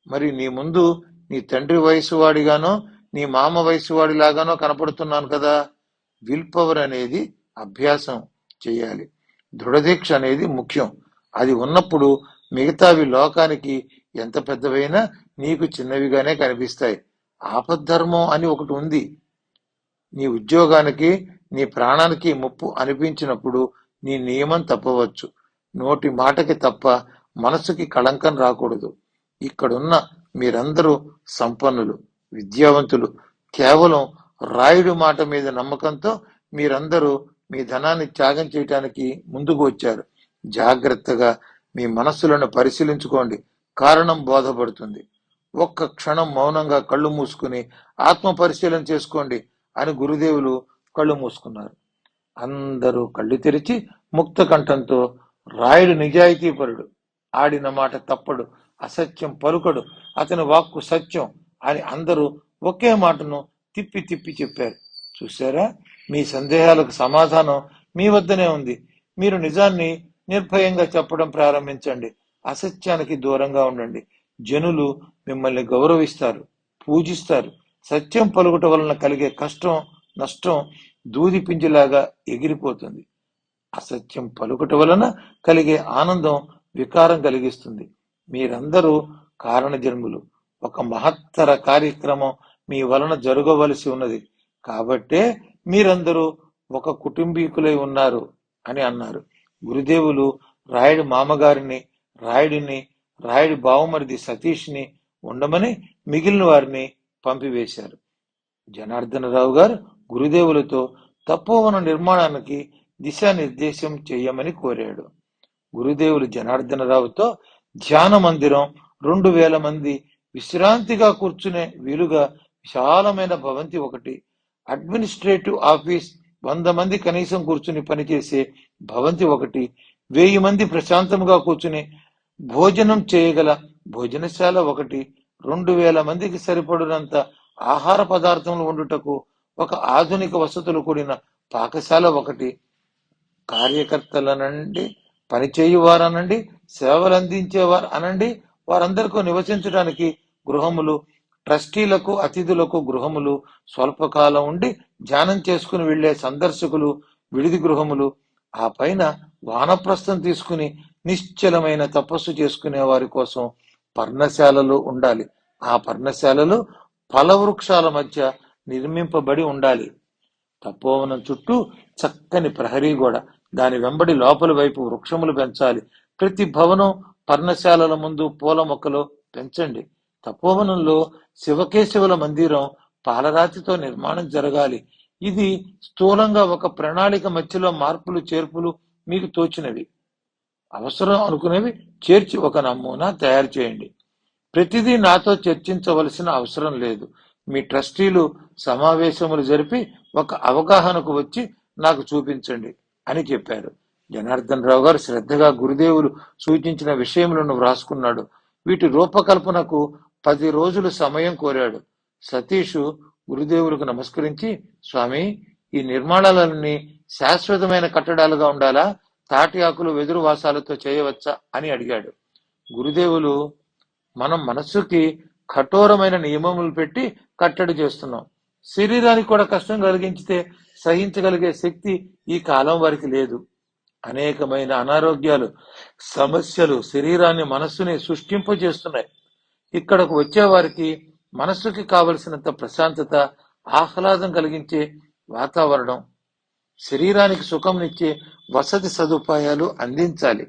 మరి నీ ముందు నీ తండ్రి వయసు వాడిగానో నీ మామ వయసు వాడిలాగానో కనపడుతున్నాను కదా. విల్ పవర్ అనేది అభ్యాసం చేయాలి, దృఢదీక్ష అనేది ముఖ్యం. అది ఉన్నప్పుడు మిగతావి లోకానికి ఎంత పెద్దవైనా నీకు చిన్నవిగానే కనిపిస్తాయి. ఆపద్ధర్మం అని ఒకటి ఉంది. నీ ఉద్యోగానికి, నీ ప్రాణానికి ముప్పు అనిపించినప్పుడు నీ నియమం తప్పవచ్చు. నోటి మాటకి తప్ప మనసుకి కళంకం రాకూడదు. ఇక్కడున్న మీరందరూ సంపన్నులు, విద్యావంతులు. కేవలం రాయుడు మాట మీద నమ్మకంతో మీరందరూ మీ ధనాన్ని త్యాగం చేయటానికి ముందుకు వచ్చారు. జాగ్రత్తగా మీ మనస్సులను పరిశీలించుకోండి. కారణం బోధపడుతుంది. ఒక్క క్షణం మౌనంగా కళ్ళు మూసుకుని ఆత్మ పరిశీలన చేసుకోండి అని గురుదేవులు కళ్ళు మూసుకున్నారు. అందరూ కళ్ళు తెరిచి ముక్త కంఠంతో, రాయుడు నిజాయితీపరుడు, ఆడిన మాట తప్పడు, అసత్యం పలుకడు, అతని వాక్కు సత్యం అని అందరూ ఒకే మాటను తిప్పి తిప్పి చెప్పారు. చూసారా, మీ సందేహాలకు సమాధానం మీ వద్దనే ఉంది. మీరు నిజాన్ని నిర్భయంగా చెప్పడం ప్రారంభించండి. అసత్యానికి దూరంగా ఉండండి. జనులు మిమ్మల్ని గౌరవిస్తారు, పూజిస్తారు. సత్యం పలుకుట వలన కలిగే కష్టం, నష్టం దూది పింజలాగా ఎగిరిపోతుంది. అసత్యం పలుకుట వలన కలిగే ఆనందం వికారం కలిగిస్తుంది. మీరందరూ కారణ జన్ములు. ఒక మహత్తర కార్యక్రమం మీ వలన జరగవలసి ఉన్నది. కాబట్టే మీరందరూ ఒక కుటుంబీకులై ఉన్నారు అని అన్నారు. గురుదేవులు రాయుడి మామగారిని, రాయుడి బావమరిది సతీష్ని ఉండమని మిగిలిన వారిని పంపివేశారు. జనార్దనరావు గారు గురుదేవులతో తపోవన నిర్మాణానికి దిశానిర్దేశం చేయమని కోరాడు. గురుదేవులు జనార్దనరావుతో ధ్యాన మందిరం 2000 మంది విశ్రాంతిగా కూర్చునే వీలుగా విశాలమైన భవంతి ఒకటి, అడ్మినిస్ట్రేటివ్ ఆఫీస్ 100 మంది కనీసం కూర్చుని పనిచేసే భవంతి ఒకటి, 1000 మంది ప్రశాంతంగా కూర్చుని భోజనం చేయగల భోజనశాల ఒకటి, 2000 మందికి సరిపడినంత ఆహార పదార్థములు వండుటకు ఒక ఆధునిక వసతులు కూడిన పాకశాల ఒకటి, కార్యకర్తలనండి, పనిచేయువారనండి, సేవలు అందించేవారు అనండి, వారందరికీ నివసించడానికి గృహములు, ట్రస్టీలకు, అతిథులకు గృహములు, స్వల్పకాలం ఉండి ధ్యానం చేసుకుని వెళ్లే సందర్శకులు విడిది గృహములు, ఆ పైన వానప్రస్థం తీసుకుని నిశ్చలమైన తపస్సు చేసుకునే వారి కోసం పర్ణశాలలు ఉండాలి. ఆ పర్ణశాలలు ఫలవృక్షాల మధ్య నిర్మింపబడి ఉండాలి. తపోవనం చుట్టూ చక్కని ప్రహరీ గోడ, దాని వెంబడి లోపలి వైపు వృక్షములు పెంచాలి. ప్రతి భవనం, పర్ణశాలల ముందు పూల మొక్కలు పెంచండి. తపోవనంలో శివకేశవుల మందిరం పాలరాతితో నిర్మాణం జరగాలి. ఇది స్థూలంగా ఒక ప్రణాళిక, మధ్యలో మార్పులు చేర్పులు మీకు తోచినవి, అవసరం అనుకునేవి చేర్చి ఒక నమూనా తయారు చేయండి. ప్రతిదీ నాతో చర్చించవలసిన అవసరం లేదు. మీ ట్రస్టీలు సమావేశములు జరిపి ఒక అవగాహనకు వచ్చి నాకు చూపించండి అని చెప్పారు. జనార్దన్ రావు గారు శ్రద్ధగా గురుదేవులు సూచించిన విషయములను వ్రాసుకున్నాడు. వీటి రూపకల్పనకు 10 రోజులు సమయం కోరాడు. సతీషు గురుదేవులకు నమస్కరించి, స్వామి, ఈ నిర్మాణాలన్నీ శాశ్వతమైన కట్టడాలుగా ఉండాలా, తాటి ఆకులు వెదురు వాసాలతో చేయవచ్చా అని అడిగాడు. గురుదేవులు, మనం మనస్సుకి కఠోరమైన నియమములు పెట్టి కట్టడి చేస్తున్నాం. శరీరానికి కూడా కష్టం కలిగించితే సహించగలిగే శక్తి ఈ కాలం వారికి లేదు. అనేకమైన అనారోగ్యాలు, సమస్యలు శరీరాన్ని, మనస్సుని సృష్టింపజేస్తున్నాయి. ఇక్కడకు వచ్చే వారికి మనస్సుకి కావలసినంత ప్రశాంతత, ఆహ్లాదం కలిగించే వాతావరణం, శరీరానికి సుఖంనిచ్చే వసతి సదుపాయాలు అందించాలి.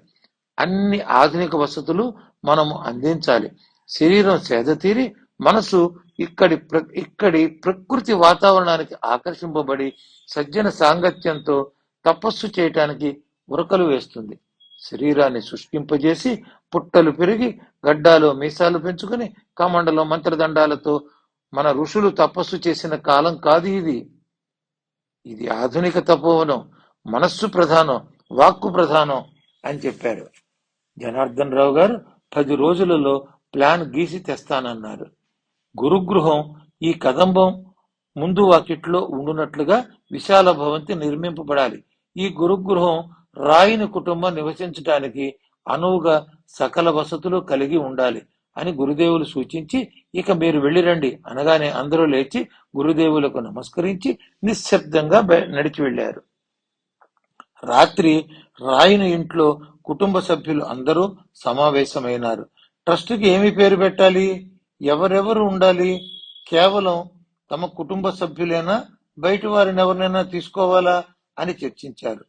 అన్ని ఆధునిక వసతులు మనము అందించాలి. శరీరం సేద తీరి మనసు ఇక్కడి ప్రకృతి వాతావరణానికి ఆకర్షింపబడి సజ్జన సాంగత్యంతో తపస్సు చేయటానికి ఉరకలు వేస్తుంది. శరీరాన్ని శుష్కింపజేసి పుట్టలు పెరిగి గడ్డాలు మీసాలు పెంచుకుని కమండలం మంత్రదండాలతో మన ఋషులు తపస్సు చేసిన కాలం కాదు ఇది. ఇది ఆధునిక తపోవనం. మనస్సు ప్రధానం, వాక్కు ప్రధానం అని చెప్పారు. జనార్దన్ రావు గారు 10 రోజులలో ప్లాన్ గీసి తెస్తానన్నారు. గురుగృహం ఈ కదంబం ముందు వాకిట్లో ఉండునట్లుగా విశాల భవంతి నిర్మింపబడాలి. ఈ గురుగృహం రాయిని కుటుంబం నివసించడానికి అనువుగా సకల వసతులు కలిగి ఉండాలి అని గురుదేవులు సూచించి, ఇక మీరు వెళ్ళిరండి అనగానే అందరూ లేచి గురుదేవులకు నమస్కరించి నిశ్శబ్దంగా నడిచి వెళ్లారు. రాత్రి రాయిని ఇంట్లో కుటుంబ సభ్యులు అందరూ సమావేశమైనారు. ట్రస్టుకి ఏమి పేరు పెట్టాలి, ఎవరెవరు ఉండాలి, కేవలం తమ కుటుంబ సభ్యులైనా బయట వారిని ఎవరినైనా తీసుకోవాలా అని చర్చించారు.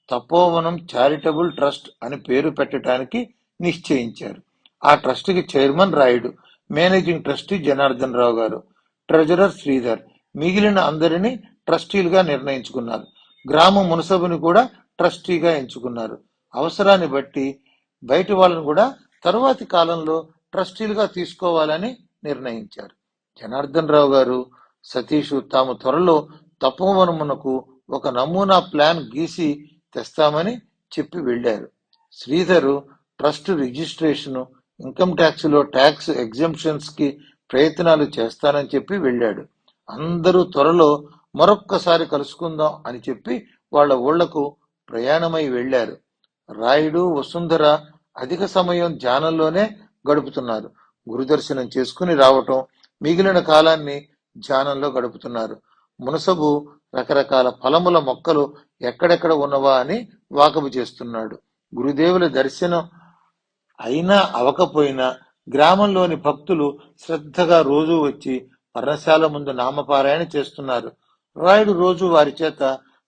తపోవనం చారిటబుల్ ట్రస్ట్ అని పేరు పెట్టడానికి నిశ్చయించారు. ఆ ట్రస్టుకి chairman Rayudu, managing trustee Janardhan Rao గారు, ట్రెజరర్ శ్రీధర్, మిగిలిన అందరినీ ట్రస్టీలుగా నిర్ణయించుకున్నారు. గ్రామ మునసబుని కూడా ట్రస్టీగా ఎంచుకున్నారు. అవసరాన్ని బట్టి బయట వాళ్ళను కూడా తరువాతి కాలంలో ట్రస్టీలుగా తీసుకోవాలని నిర్ణయించారు. జనార్దన్ రావు గారు, సతీష్ తాము త్వరలో తపోవనమునకు ఒక నమూనా ప్లాన్ గీసి తెస్తామని చెప్పి వెళ్ళారు. Sridhar trust registration, income tax లో ట్యాక్స్ ఎగ్జంప్షన్స్ కి ప్రయత్నాలు చేస్తానని చెప్పి వెళ్ళాడు. అందరూ త్వరలో మరొక్కసారి కలుసుకుందాం అని చెప్పి వాళ్ళ ఊళ్లకు ప్రయాణమై వెళ్లారు. రాయుడు, వసుంధర అధిక సమయం ధ్యానంలోనే గడుపుతున్నారు. గురుదర్శనం చేసుకుని రావటం, మిగిలిన కాలాన్ని ధ్యానంలో గడుపుతున్నారు. మునసబు రకరకాల ఫలముల మొక్కలు ఎక్కడెక్కడ ఉన్నవా అని వాకబు చేస్తున్నాడు. గురుదేవుల దర్శనం అయినా అవకపోయినా గ్రామంలోని భక్తులు శ్రద్ధగా రోజు వచ్చి పర్ణశాల ముందు నామపారాయణ చేస్తున్నారు. రాయుడు రోజు వారి చేత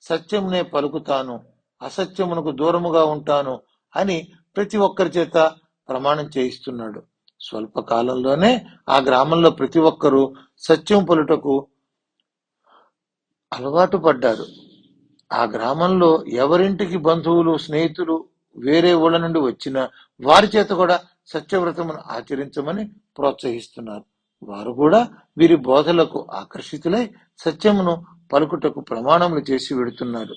సత్యమునే పలుకుతాను, అసత్యమునకు దూరముగా ఉంటాను అని ప్రతి ఒక్కరి చేత ప్రమాణం చేయిస్తున్నాడు. స్వల్ప కాలంలోనే ఆ గ్రామంలో ప్రతి ఒక్కరూ సత్యం పలుటకు అలవాటు పడ్డారు. ఆ గ్రామంలో ఎవరింటికి బంధువులు, స్నేహితులు వేరే ఊళ్ళ నుండి వచ్చిన వారి చేత కూడా సత్యవ్రతమును ఆచరించమని ప్రోత్సహిస్తున్నారు. వారు కూడా వీరి బోధలకు ఆకర్షితులై సత్యమును పలుకుటకు ప్రమాణములు చేసి వెడుతున్నారు.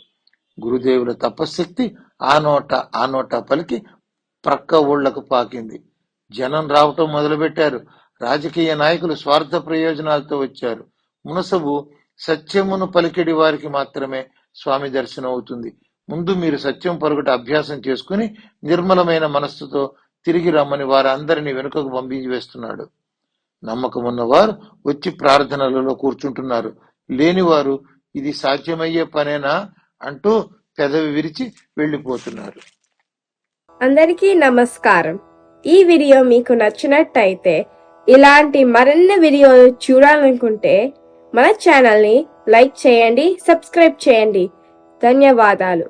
గురుదేవుల తపశ్శక్తి ఆ నోట పలికి ప్రక్క ఊళ్లకు పాకింది. జనం రావటం మొదలుపెట్టారు. రాజకీయ నాయకులు స్వార్థ ప్రయోజనాలతో వచ్చారు. మునసబు సత్యమును పలికెడి వారికి మాత్రమే స్వామి దర్శనం అవుతుంది. ముందు మీరు సత్యం పలుకుట అభ్యాసం చేసుకుని నిర్మలమైన మనస్సుతో తిరిగి రమ్మని వారందరినీ వెనుకకు పంపించి వేస్తున్నాడు. నమ్మకం ఉన్నవారు వచ్చి ప్రార్థనలలో కూర్చుంటున్నారు. లేనివారు ఇది సాధ్యమయ్యే పనేనా అంటూ పెదవి విరిచి వెళ్ళిపోతున్నారు. అందరికీ నమస్కారం. ఈ వీడియో మీకు నచ్చినట్టయితే ఇలాంటి మరిన్ని వీడియోలు చూడాలనుకుంటే మన ఛానల్ని లైక్ చేయండి, సబ్స్క్రైబ్ చేయండి. ధన్యవాదాలు.